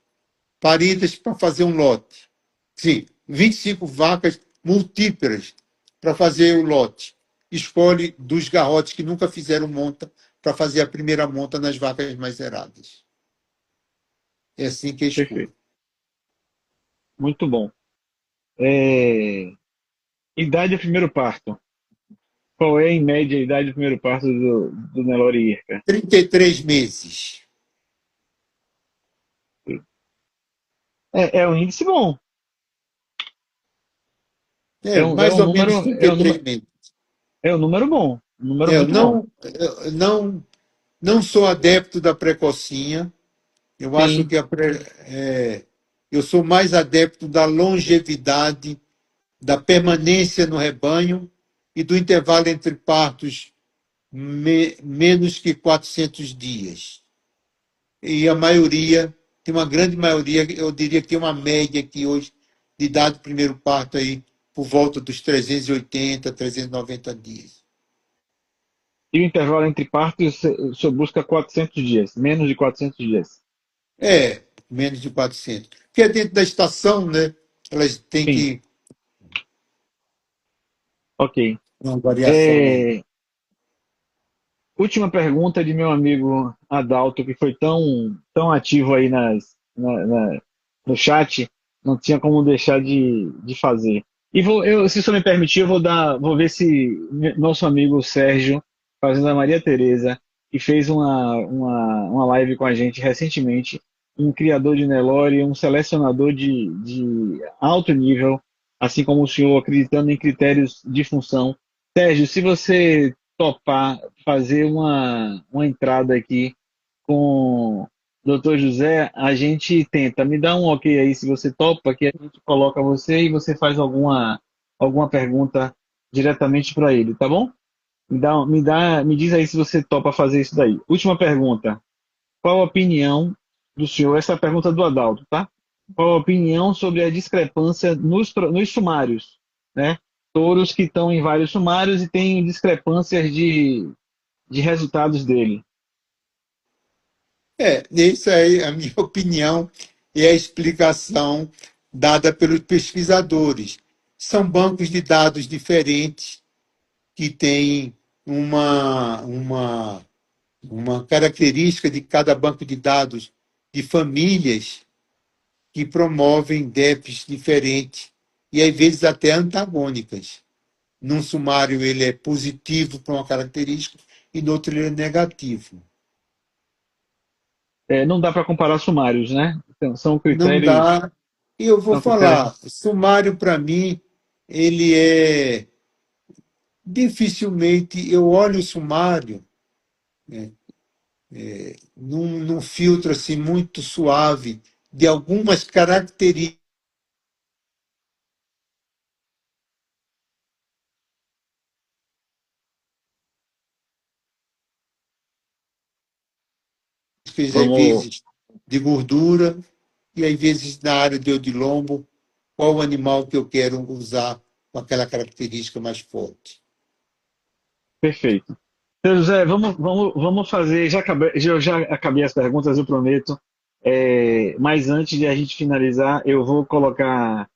paridas para fazer um lote. Sim, 25 vacas multíparas para fazer o lote. Escolhe dos garrotes que nunca fizeram monta para fazer a primeira monta nas vacas mais zeradas. É assim que é escolhe. Perfeito. Muito bom. Idade do primeiro parto. Qual é, em média, a idade do primeiro parto do Nelore IRCA? 33 meses. É um índice bom. Mais ou menos 33 meses. É um número bom. Um número Eu muito bom. não sou adepto da precocinha. Eu acho Sim. que eu sou mais adepto da longevidade, da permanência no rebanho e do intervalo entre partos menos que 400 dias. E a maioria, tem uma grande maioria, eu diria que tem uma média aqui hoje de idade do primeiro parto aí por volta dos 380, 390 dias. E o intervalo entre partos, o senhor busca 400 dias, menos de 400 dias. Menos de 400. Porque é dentro da estação, né? Elas têm Sim, que ok. uma variação aí. Última pergunta de meu amigo Adalto, que foi tão ativo aí no chat, não tinha como deixar de fazer. E se o senhor me permitir, vou ver se nosso amigo Sérgio, fazendo a Maria Tereza, que fez uma live com a gente recentemente, um criador de Nelore, um selecionador de alto nível, assim como o senhor, acreditando em critérios de função. Sérgio, se você topar fazer uma entrada aqui com doutor José, a gente tenta. Me dá um ok aí se você topa, que a gente coloca você e você faz alguma pergunta diretamente para ele, tá bom? Me diz aí se você topa fazer isso daí. Última pergunta. Qual a opinião do senhor? Essa é a pergunta do Adalto, tá? Qual a opinião sobre a discrepância nos sumários, né? Touros que estão em vários sumários e têm discrepâncias de resultados dele. Isso aí, a minha opinião, é a explicação dada pelos pesquisadores. São bancos de dados diferentes que têm uma característica de cada banco de dados de famílias que promovem déficits diferentes e, às vezes, até antagônicas. Num sumário, ele é positivo para uma característica e no outro, ele é negativo. É, não dá para comparar sumários, né? Então, Não dá. E eu vou são critérios. falar, sumário, para mim, ele é. Dificilmente eu olho o sumário num filtro assim muito suave de algumas características às Vamos, vezes de gordura e às vezes na área de odilombo, qual o animal que eu quero usar com aquela característica mais forte. perfeito. Seu José, vamos fazer. Eu já acabei as perguntas, eu prometo. Mas antes de a gente finalizar, eu vou colocar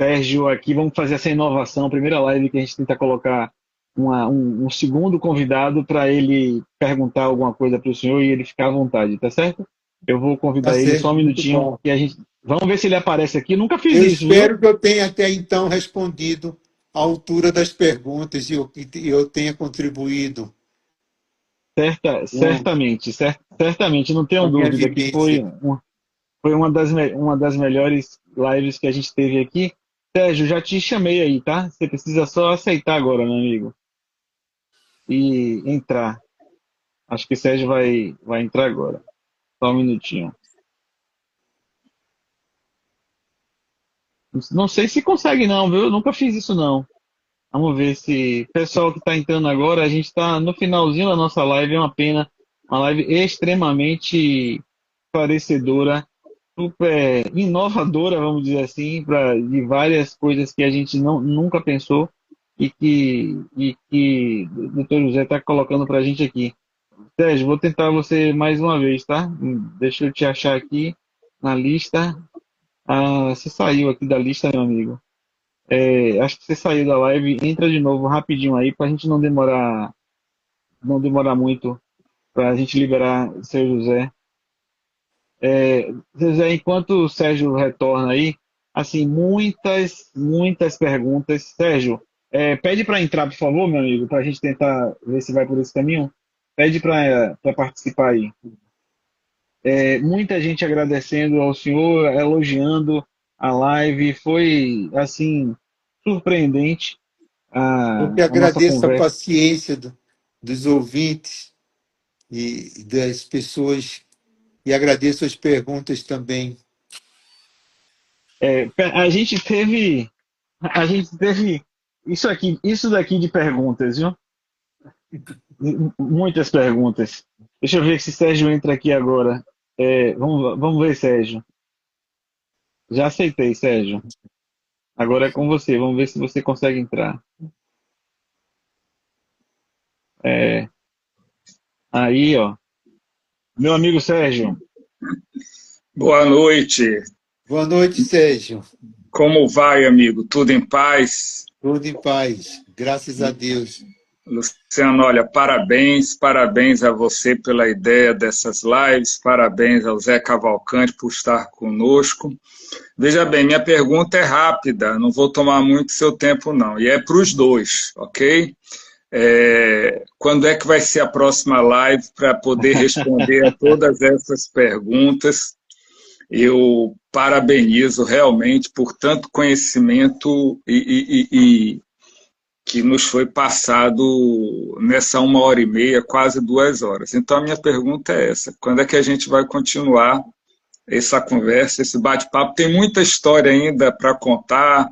Sérgio aqui. Vamos fazer essa inovação. Primeira live que a gente tenta colocar um segundo convidado para ele perguntar alguma coisa para o senhor e ele ficar à vontade, tá certo? Eu vou Tá convidar ele só um certo? Muito minutinho bom. e a gente. Vamos ver se ele aparece aqui. Nunca fiz Eu isso, viu? espero que eu tenha até então respondido à altura das perguntas e eu tenha contribuído com Certamente, não tenho a minha dúvida que vivência. foi uma das melhores lives que a gente teve aqui. Sérgio, já te chamei aí, tá? Você precisa só aceitar agora, meu amigo, e entrar. Acho que o Sérgio vai entrar agora. Só um minutinho. Não sei se consegue não, viu? Eu nunca fiz isso não. Vamos ver se... Pessoal que está entrando agora, a gente está no finalzinho da nossa live, é uma pena. Uma live extremamente esclarecedora, super inovadora, vamos dizer assim, de várias coisas que a gente nunca pensou e que o Dr. José está colocando para a gente aqui. Sérgio, vou tentar você mais uma vez, tá? Deixa eu te achar aqui na lista. Ah, você saiu aqui da lista, meu amigo. Acho que você saiu da live. Entra de novo rapidinho aí para a gente não demorar muito para a gente liberar o seu José. José, enquanto o Sérgio retorna aí, assim, muitas perguntas. Sérgio, pede para entrar, por favor, meu amigo, para a gente tentar ver se vai por esse caminho. Pede para participar aí. Muita gente agradecendo ao senhor, elogiando a live. Foi, assim, surpreendente Eu que a nossa agradeço a conversa. paciência dos ouvintes e das pessoas e agradeço as perguntas também. A gente teve isso daqui de perguntas, viu? Muitas perguntas. Deixa eu ver se Sérgio entra aqui agora. Vamos ver, Sérgio. Já aceitei, Sérgio. Agora é com você. Vamos ver se você consegue entrar. É, aí, ó. Meu amigo Sérgio. Boa noite. Boa noite, Sérgio. Como vai, amigo? Tudo em paz? Tudo em paz, graças a Deus. Luciano, olha, parabéns a você pela ideia dessas lives, parabéns ao Zé Cavalcante por estar conosco. Veja bem, minha pergunta é rápida, não vou tomar muito seu tempo, não, e é para os dois, ok? Quando é que vai ser a próxima live para poder responder a todas essas perguntas? Eu parabenizo realmente por tanto conhecimento que nos foi passado nessa 1h30, quase 2 horas. Então, a minha pergunta é essa: quando é que a gente vai continuar essa conversa, esse bate-papo? Tem muita história ainda para contar.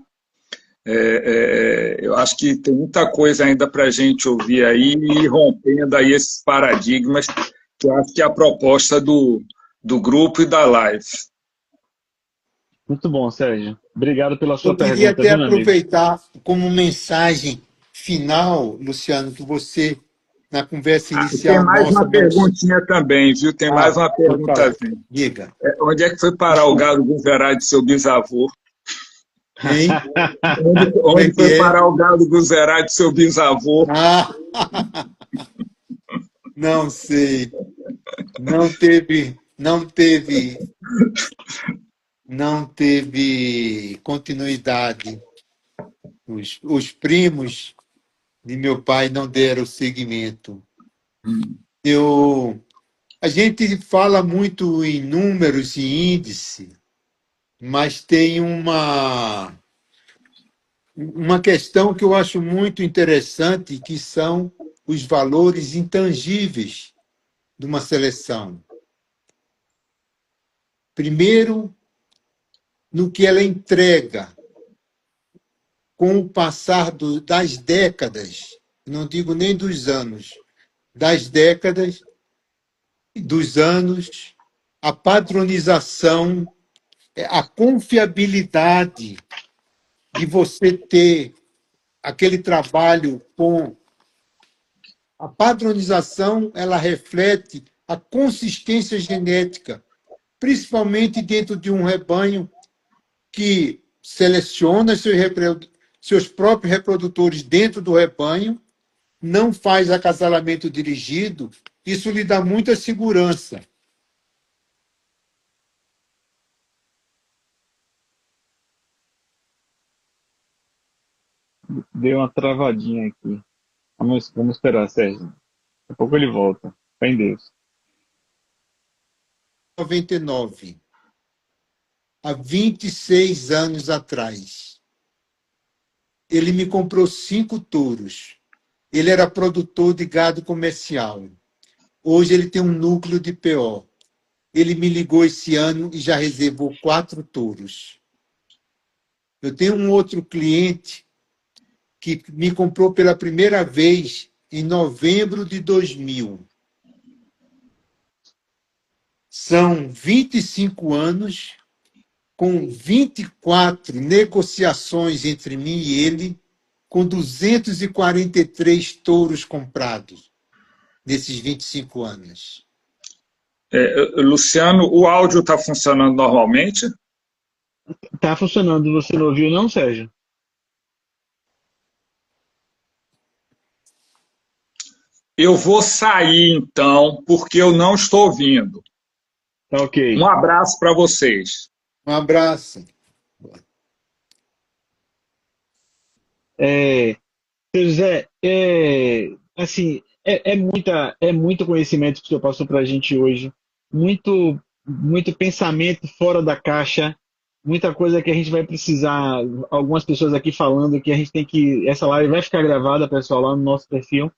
Eu acho que tem muita coisa ainda para a gente ouvir aí, e rompendo aí esses paradigmas, que eu acho que é a proposta do grupo e da live. Muito bom, Sérgio. Obrigado pela Eu sua queria pergunta, até viu, meu amigo? aproveitar como mensagem final, Luciano, que você, na conversa Ah, tem inicial mais nossa, uma perguntinha também, viu? Tem mais uma pode falar. perguntazinha. Diga. Onde é que foi parar o gado guzerá de seu bisavô? Hein? Como é Onde que foi é? parar o gado guzerá de seu bisavô? Ah, não sei. Não teve continuidade. Os primos de meu pai não deram seguimento. A gente fala muito em números e índice, mas tem uma questão que eu acho muito interessante, que são os valores intangíveis de uma seleção. Primeiro, no que ela entrega com o passar das décadas, não digo nem dos anos, das décadas e dos anos, a padronização, a confiabilidade de você ter aquele trabalho com a padronização, ela reflete a consistência genética, principalmente dentro de um rebanho que seleciona seus próprios reprodutores dentro do rebanho, não faz acasalamento dirigido, isso lhe dá muita segurança. Deu uma travadinha aqui. Vamos esperar, Sérgio. Daqui a pouco ele volta. Fé em Deus. 99, há 26 anos atrás, ele me comprou 5 touros. Ele era produtor de gado comercial. Hoje ele tem um núcleo de PO. Ele me ligou esse ano e já reservou 4 touros. Eu tenho um outro cliente que me comprou pela primeira vez em novembro de 2000. São 25 anos, com 24 negociações entre mim e ele, com 243 touros comprados nesses 25 anos. Luciano, o áudio está funcionando normalmente? Tá funcionando. Você não ouviu, não, Sérgio? Eu vou sair, então, porque eu não estou ouvindo. Tá ok. Um abraço para vocês. Um abraço. Seu José, assim, é muito conhecimento que o senhor passou para a gente hoje, muito, muito pensamento fora da caixa, muita coisa que a gente vai precisar, algumas pessoas aqui falando que a gente tem que, essa live vai ficar gravada, pessoal, lá no nosso perfil,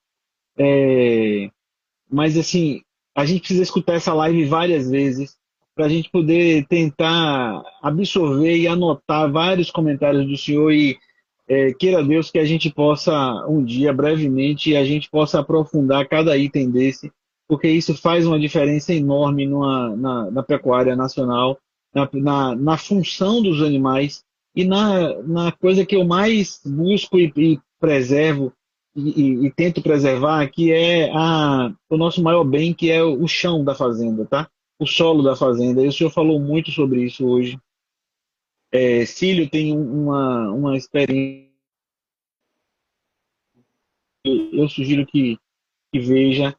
mas assim, a gente precisa escutar essa live várias vezes para a gente poder tentar absorver e anotar vários comentários do senhor e queira Deus que a gente possa, um dia, brevemente, a gente possa aprofundar cada item desse, porque isso faz uma diferença enorme na pecuária nacional, na função dos animais e na coisa que eu mais busco e preservo e tento preservar, que é o nosso maior bem, que é o chão da fazenda, tá? O solo da fazenda. E o senhor falou muito sobre isso hoje. Cílio tem uma experiência, eu sugiro que veja,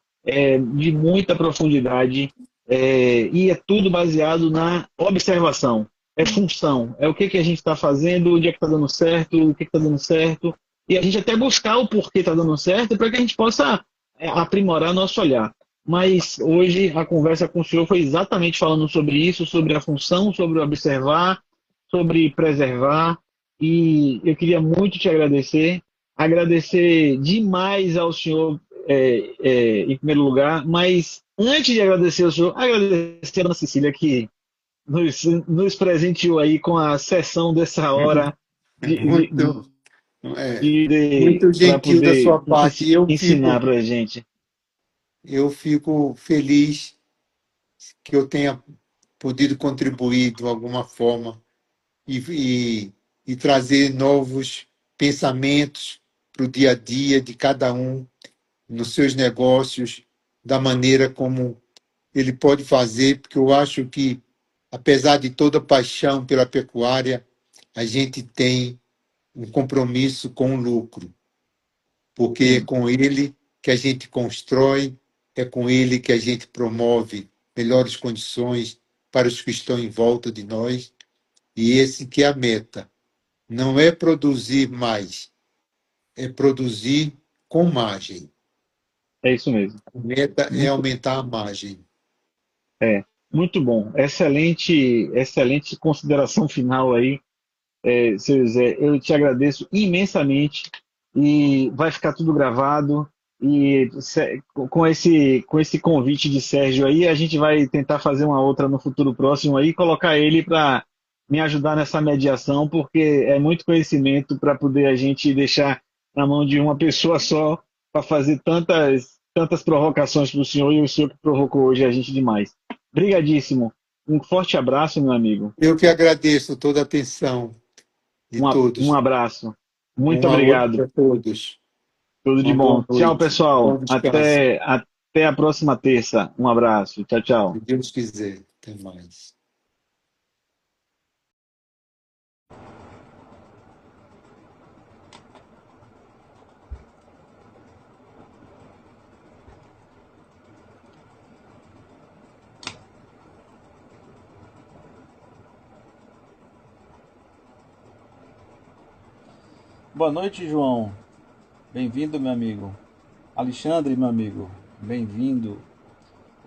de muita profundidade, e é tudo baseado na observação. É função, é o que a gente está fazendo, onde é que está dando certo, o que está dando certo, e a gente até buscar o porquê está dando certo para que a gente possa aprimorar nosso olhar. Mas hoje a conversa com o senhor foi exatamente falando sobre isso, sobre a função, sobre observar, sobre preservar, e eu queria muito te agradecer. agradecer demais ao senhor, em primeiro lugar, mas antes de agradecer ao senhor, agradecer a Dona Cecília, que nos presenteou aí com a sessão dessa hora de, Muito, é, muito para gentil da poder sua parte. ensinar para a gente. Eu fico feliz que eu tenha podido contribuir de alguma forma e, e trazer novos pensamentos para o dia a dia de cada um nos seus negócios, da maneira como ele pode fazer, porque eu acho que, apesar de toda paixão pela pecuária, a gente tem um compromisso com o lucro, porque é Sim, com ele que a gente constrói, é com ele que a gente promove melhores condições para os que estão em volta de nós, e esse que é a meta. Não é produzir mais, é produzir com margem. é isso mesmo. A meta é aumentar a margem. É, muito bom. Excelente, excelente consideração final aí, seu José. Eu te agradeço imensamente e vai ficar tudo gravado. E com esse convite de Sérgio aí, a gente vai tentar fazer uma outra no futuro próximo aí, colocar ele para me ajudar nessa mediação, porque é muito conhecimento para poder a gente deixar na mão de uma pessoa só para fazer tantas provocações para o senhor e o senhor que provocou hoje a gente demais. Obrigadíssimo. Um forte abraço, meu amigo. Eu que agradeço toda a atenção de Um todos. abraço. Muito Uma boa noite obrigado. a todos. Tudo de Uma bom. boa Tchau, noite. pessoal. Bom descanso. Até a próxima terça. Um abraço. Tchau, tchau. Se Deus quiser. Até mais. Boa noite, João. Bem-vindo, meu amigo. Alexandre, meu amigo, bem-vindo.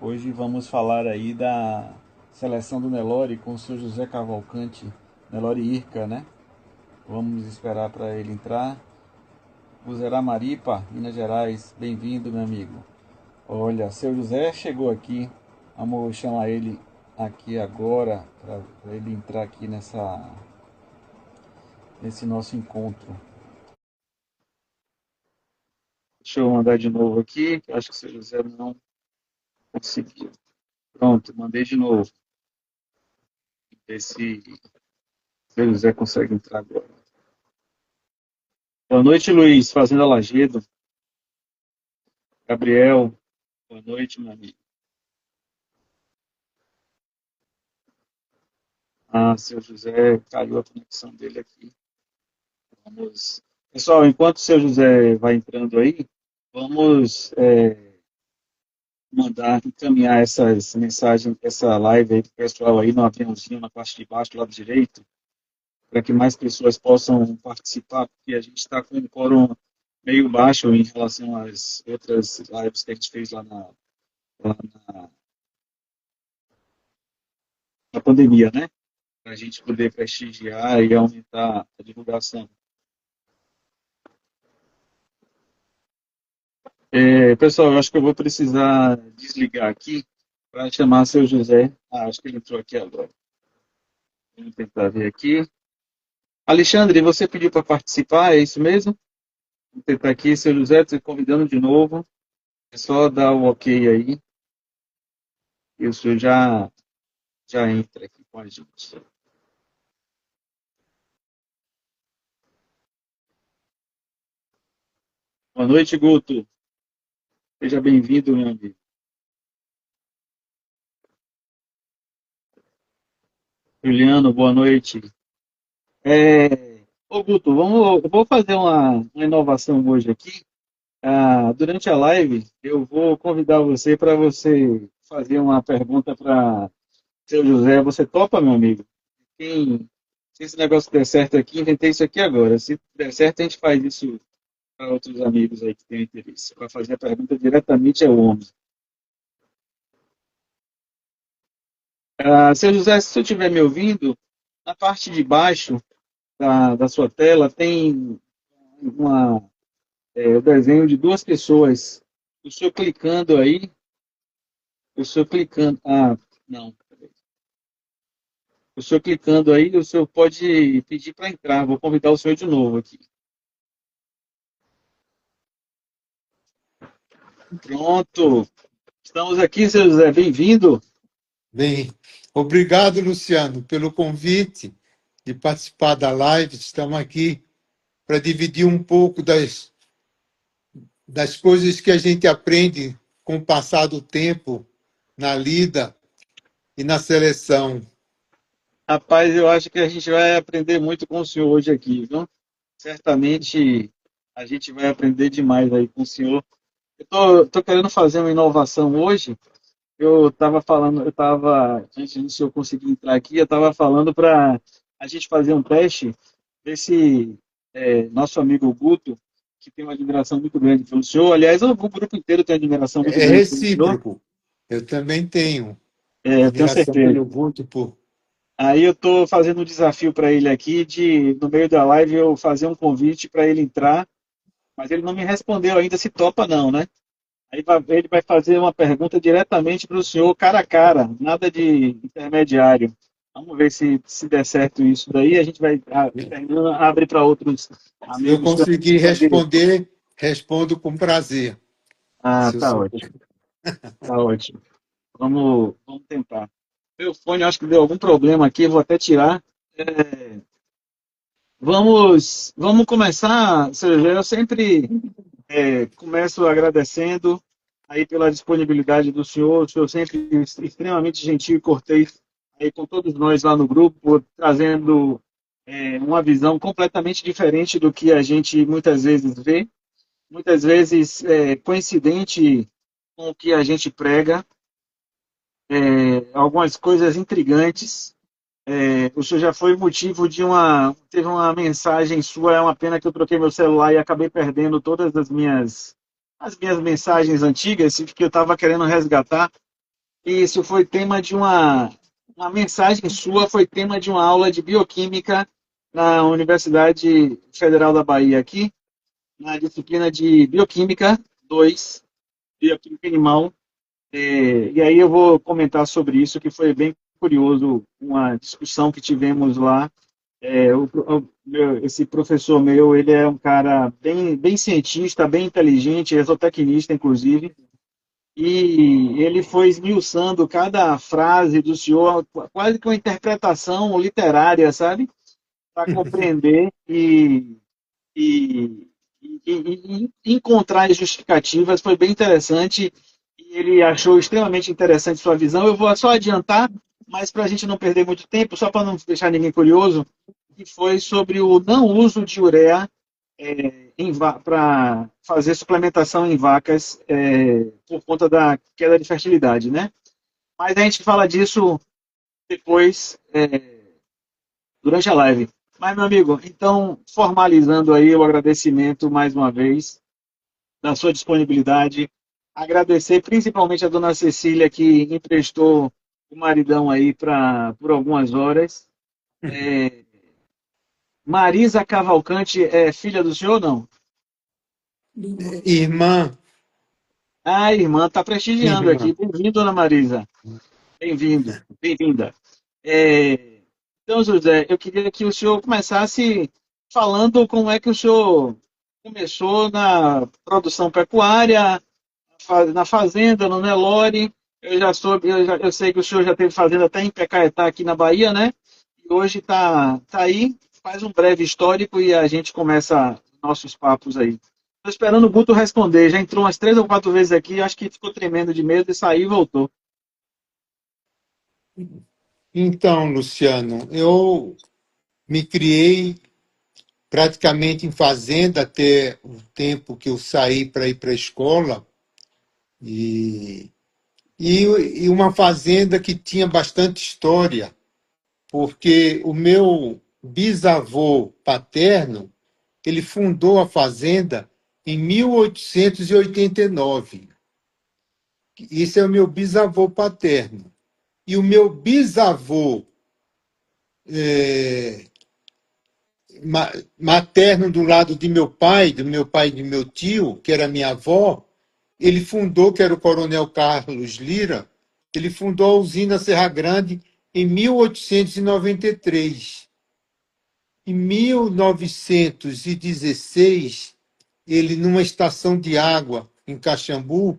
Hoje vamos falar aí da seleção do Nelore com o seu José Cavalcante, Nelore Irca, né? Vamos esperar para ele entrar. Uzerá Maripa, Minas Gerais, bem-vindo, meu amigo. Olha, seu José chegou aqui. Vamos chamar ele aqui agora para ele entrar aqui nesse nosso encontro. Deixa eu mandar de novo aqui, que eu acho que o seu José não conseguiu. Pronto, mandei de novo. Ver se o seu José consegue entrar agora. Boa noite, Luiz, Fazenda Lagedo. Gabriel, boa noite, meu amigo. Ah, seu José, caiu a conexão dele aqui. Vamos... Pessoal, enquanto o seu José vai entrando aí, vamos mandar, encaminhar essas mensagens, essa live aí para o pessoal aí no aviãozinho, na parte de baixo, do lado direito, para que mais pessoas possam participar, porque a gente está com um quórum meio baixo em relação às outras lives que a gente fez lá na pandemia, né? Para a gente poder prestigiar e aumentar a divulgação. Pessoal, eu acho que eu vou precisar desligar aqui para chamar seu José. Ah, acho que ele entrou aqui agora. Vamos tentar ver aqui. Alexandre, você pediu para participar, é isso mesmo? Vou tentar aqui, seu José, te convidando de novo. É só dar o ok aí e o senhor já entra aqui com a gente. Boa noite, Guto. Seja bem-vindo, meu amigo. Juliano, boa noite. Ô, Guto, eu vou fazer uma inovação hoje aqui. Durante a live, eu vou convidar você para você fazer uma pergunta para seu José. Você topa, meu amigo? Se esse negócio der certo aqui, inventei isso aqui agora. Se der certo, a gente faz isso para outros amigos aí que têm interesse. Para fazer a pergunta diretamente ao homem. Seu José, se você estiver me ouvindo, na parte de baixo da sua tela tem uma o desenho de duas pessoas. O senhor clicando aí, o senhor clicando. Ah, não. O senhor clicando aí, o senhor pode pedir para entrar. Vou convidar o senhor de novo aqui. Pronto. Estamos aqui, seu José. Bem-vindo. Bem, obrigado, Luciano, pelo convite de participar da live. Estamos aqui para dividir um pouco das coisas que a gente aprende com o passar do tempo na lida e na seleção. Rapaz, eu acho que a gente vai aprender muito com o senhor hoje aqui, viu? Certamente a gente vai aprender demais aí com o senhor. Eu tô querendo fazer uma inovação hoje. Eu estava falando, antes do senhor conseguir entrar aqui, eu estava falando para a gente fazer um teste desse nosso amigo Guto, que tem uma admiração muito grande pelo senhor. Aliás, o grupo inteiro tem admiração muito É grande pelo senhor. recíproco. Eu também tenho Eu tenho admiração certeza. pelo Guto por. Aí eu estou fazendo um desafio para ele aqui de, no meio da live, eu fazer um convite para ele entrar, mas ele não me respondeu ainda se topa não, né? Ele vai fazer uma pergunta diretamente para o senhor, cara a cara, nada de intermediário. Vamos ver se der certo isso daí. A gente vai terminando, abre para outros Se eu amigos também conseguir fazer. responder, respondo com prazer. Ah, Se eu tá sou... ótimo, tá ótimo. Vamos tentar. Meu fone, acho que deu algum problema aqui, vou até tirar. Vamos começar, Sérgio. Eu sempre começo agradecendo aí pela disponibilidade do senhor. O senhor sempre extremamente gentil e cortês aí com todos nós lá no grupo, trazendo uma visão completamente diferente do que a gente muitas vezes vê, muitas vezes coincidente com o que a gente prega, algumas coisas intrigantes. O senhor já foi motivo de teve uma mensagem sua, é uma pena que eu troquei meu celular e acabei perdendo todas as minhas mensagens antigas, que eu estava querendo resgatar. E isso foi tema de uma mensagem sua, foi tema de uma aula de bioquímica na Universidade Federal da Bahia, aqui, na disciplina de Bioquímica 2, Bioquímica Animal. E aí eu vou comentar sobre isso, que foi bem curioso, uma discussão que tivemos lá. Esse professor meu, ele é um cara bem cientista, bem inteligente, exotecnista, inclusive, e ele foi esmiuçando cada frase do senhor, quase que uma interpretação literária, sabe? Para compreender e, e encontrar as justificativas. Foi bem interessante e ele achou extremamente interessante sua visão. Eu vou só adiantar, mas para a gente não perder muito tempo, só para não deixar ninguém curioso, que foi sobre o não uso de ureia para fazer suplementação em vacas por conta da queda de fertilidade, né? Mas a gente fala disso depois, durante a live. Mas, meu amigo, então, formalizando aí o agradecimento mais uma vez da sua disponibilidade, agradecer principalmente a dona Cecília que emprestou o maridão aí por algumas horas. Marisa Cavalcante é filha do senhor ou não? Irmã, A irmã está prestigiando aqui. irmã. Bem-vindo, dona Marisa. Bem-vindo, bem-vinda. Então, José, eu queria que o senhor começasse falando como é que o senhor começou na produção pecuária, na fazenda, no Nelore. Eu sei que o senhor já teve fazenda até em Pecaetá, aqui na Bahia, né? E hoje tá aí, faz um breve histórico e a gente começa nossos papos aí. Estou esperando o Guto responder. Já entrou umas 3 ou 4 vezes aqui, acho que ficou tremendo de medo e saiu e voltou. Então, Luciano, eu me criei praticamente em fazenda até o tempo que eu saí para ir para a escola e, e uma fazenda que tinha bastante história, porque o meu bisavô paterno, ele fundou a fazenda em 1889. Esse é o meu bisavô paterno. E o meu bisavô materno do lado de meu pai e de meu tio, que era minha avó, ele fundou, que era o Coronel Carlos Lira, ele fundou a usina Serra Grande em 1893. Em 1916, ele, numa estação de água em Caxambu,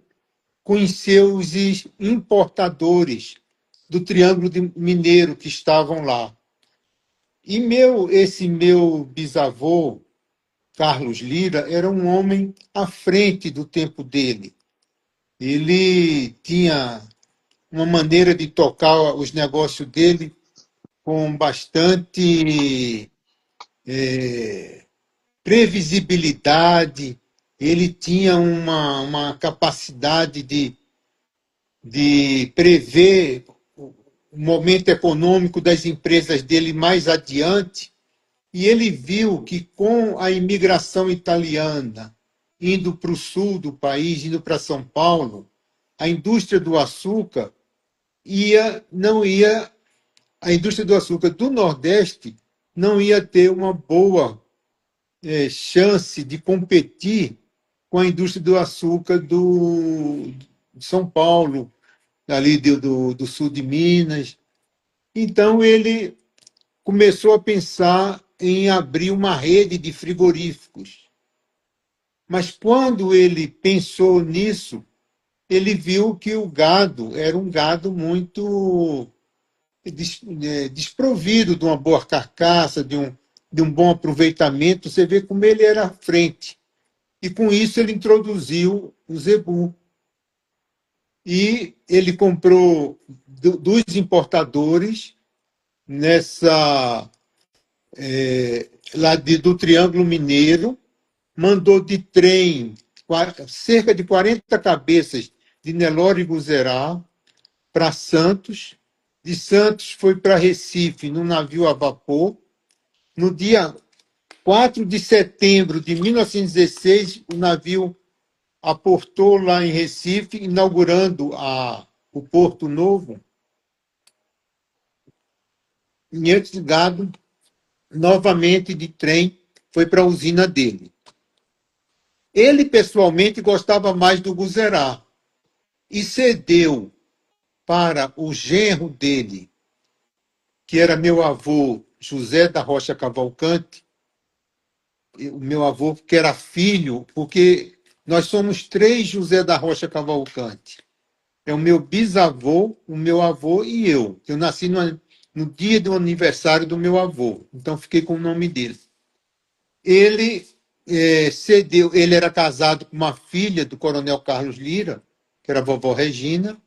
conheceu os importadores do Triângulo Mineiro que estavam lá. E esse meu bisavô, Carlos Lira, era um homem à frente do tempo dele. Ele tinha uma maneira de tocar os negócios dele com bastante previsibilidade. Ele tinha uma capacidade de prever o momento econômico das empresas dele mais adiante. E ele viu que com a imigração italiana indo para o sul do país, indo para São Paulo, a indústria do açúcar a indústria do açúcar do Nordeste não ia ter uma boa chance de competir com a indústria do açúcar de São Paulo, ali do sul de Minas. Então ele começou a pensar em abrir uma rede de frigoríficos. Mas quando ele pensou nisso, ele viu que o gado era um gado muito desprovido de uma boa carcaça, de um bom aproveitamento. Você vê como ele era à frente. E com isso ele introduziu o zebu. E ele comprou dos importadores lá do Triângulo Mineiro, mandou de trem cerca de 40 cabeças de Nelore Guzerá para Santos. De Santos foi para Recife, num navio a vapor. No dia 4 de setembro de 1916, o navio aportou lá em Recife, inaugurando o Porto Novo. E antes de gado, novamente de trem, foi para a usina dele. Ele, pessoalmente, gostava mais do Guzerá e cedeu para o genro dele, que era meu avô José da Rocha Cavalcante, o meu avô que era filho, porque nós somos 3 José da Rocha Cavalcante. É o meu bisavô, o meu avô e eu. Eu nasci no dia do aniversário do meu avô, então fiquei com o nome dele. Ele cedeu, ele era casado com uma filha do Coronel Carlos Lira, que era a vovó Regina,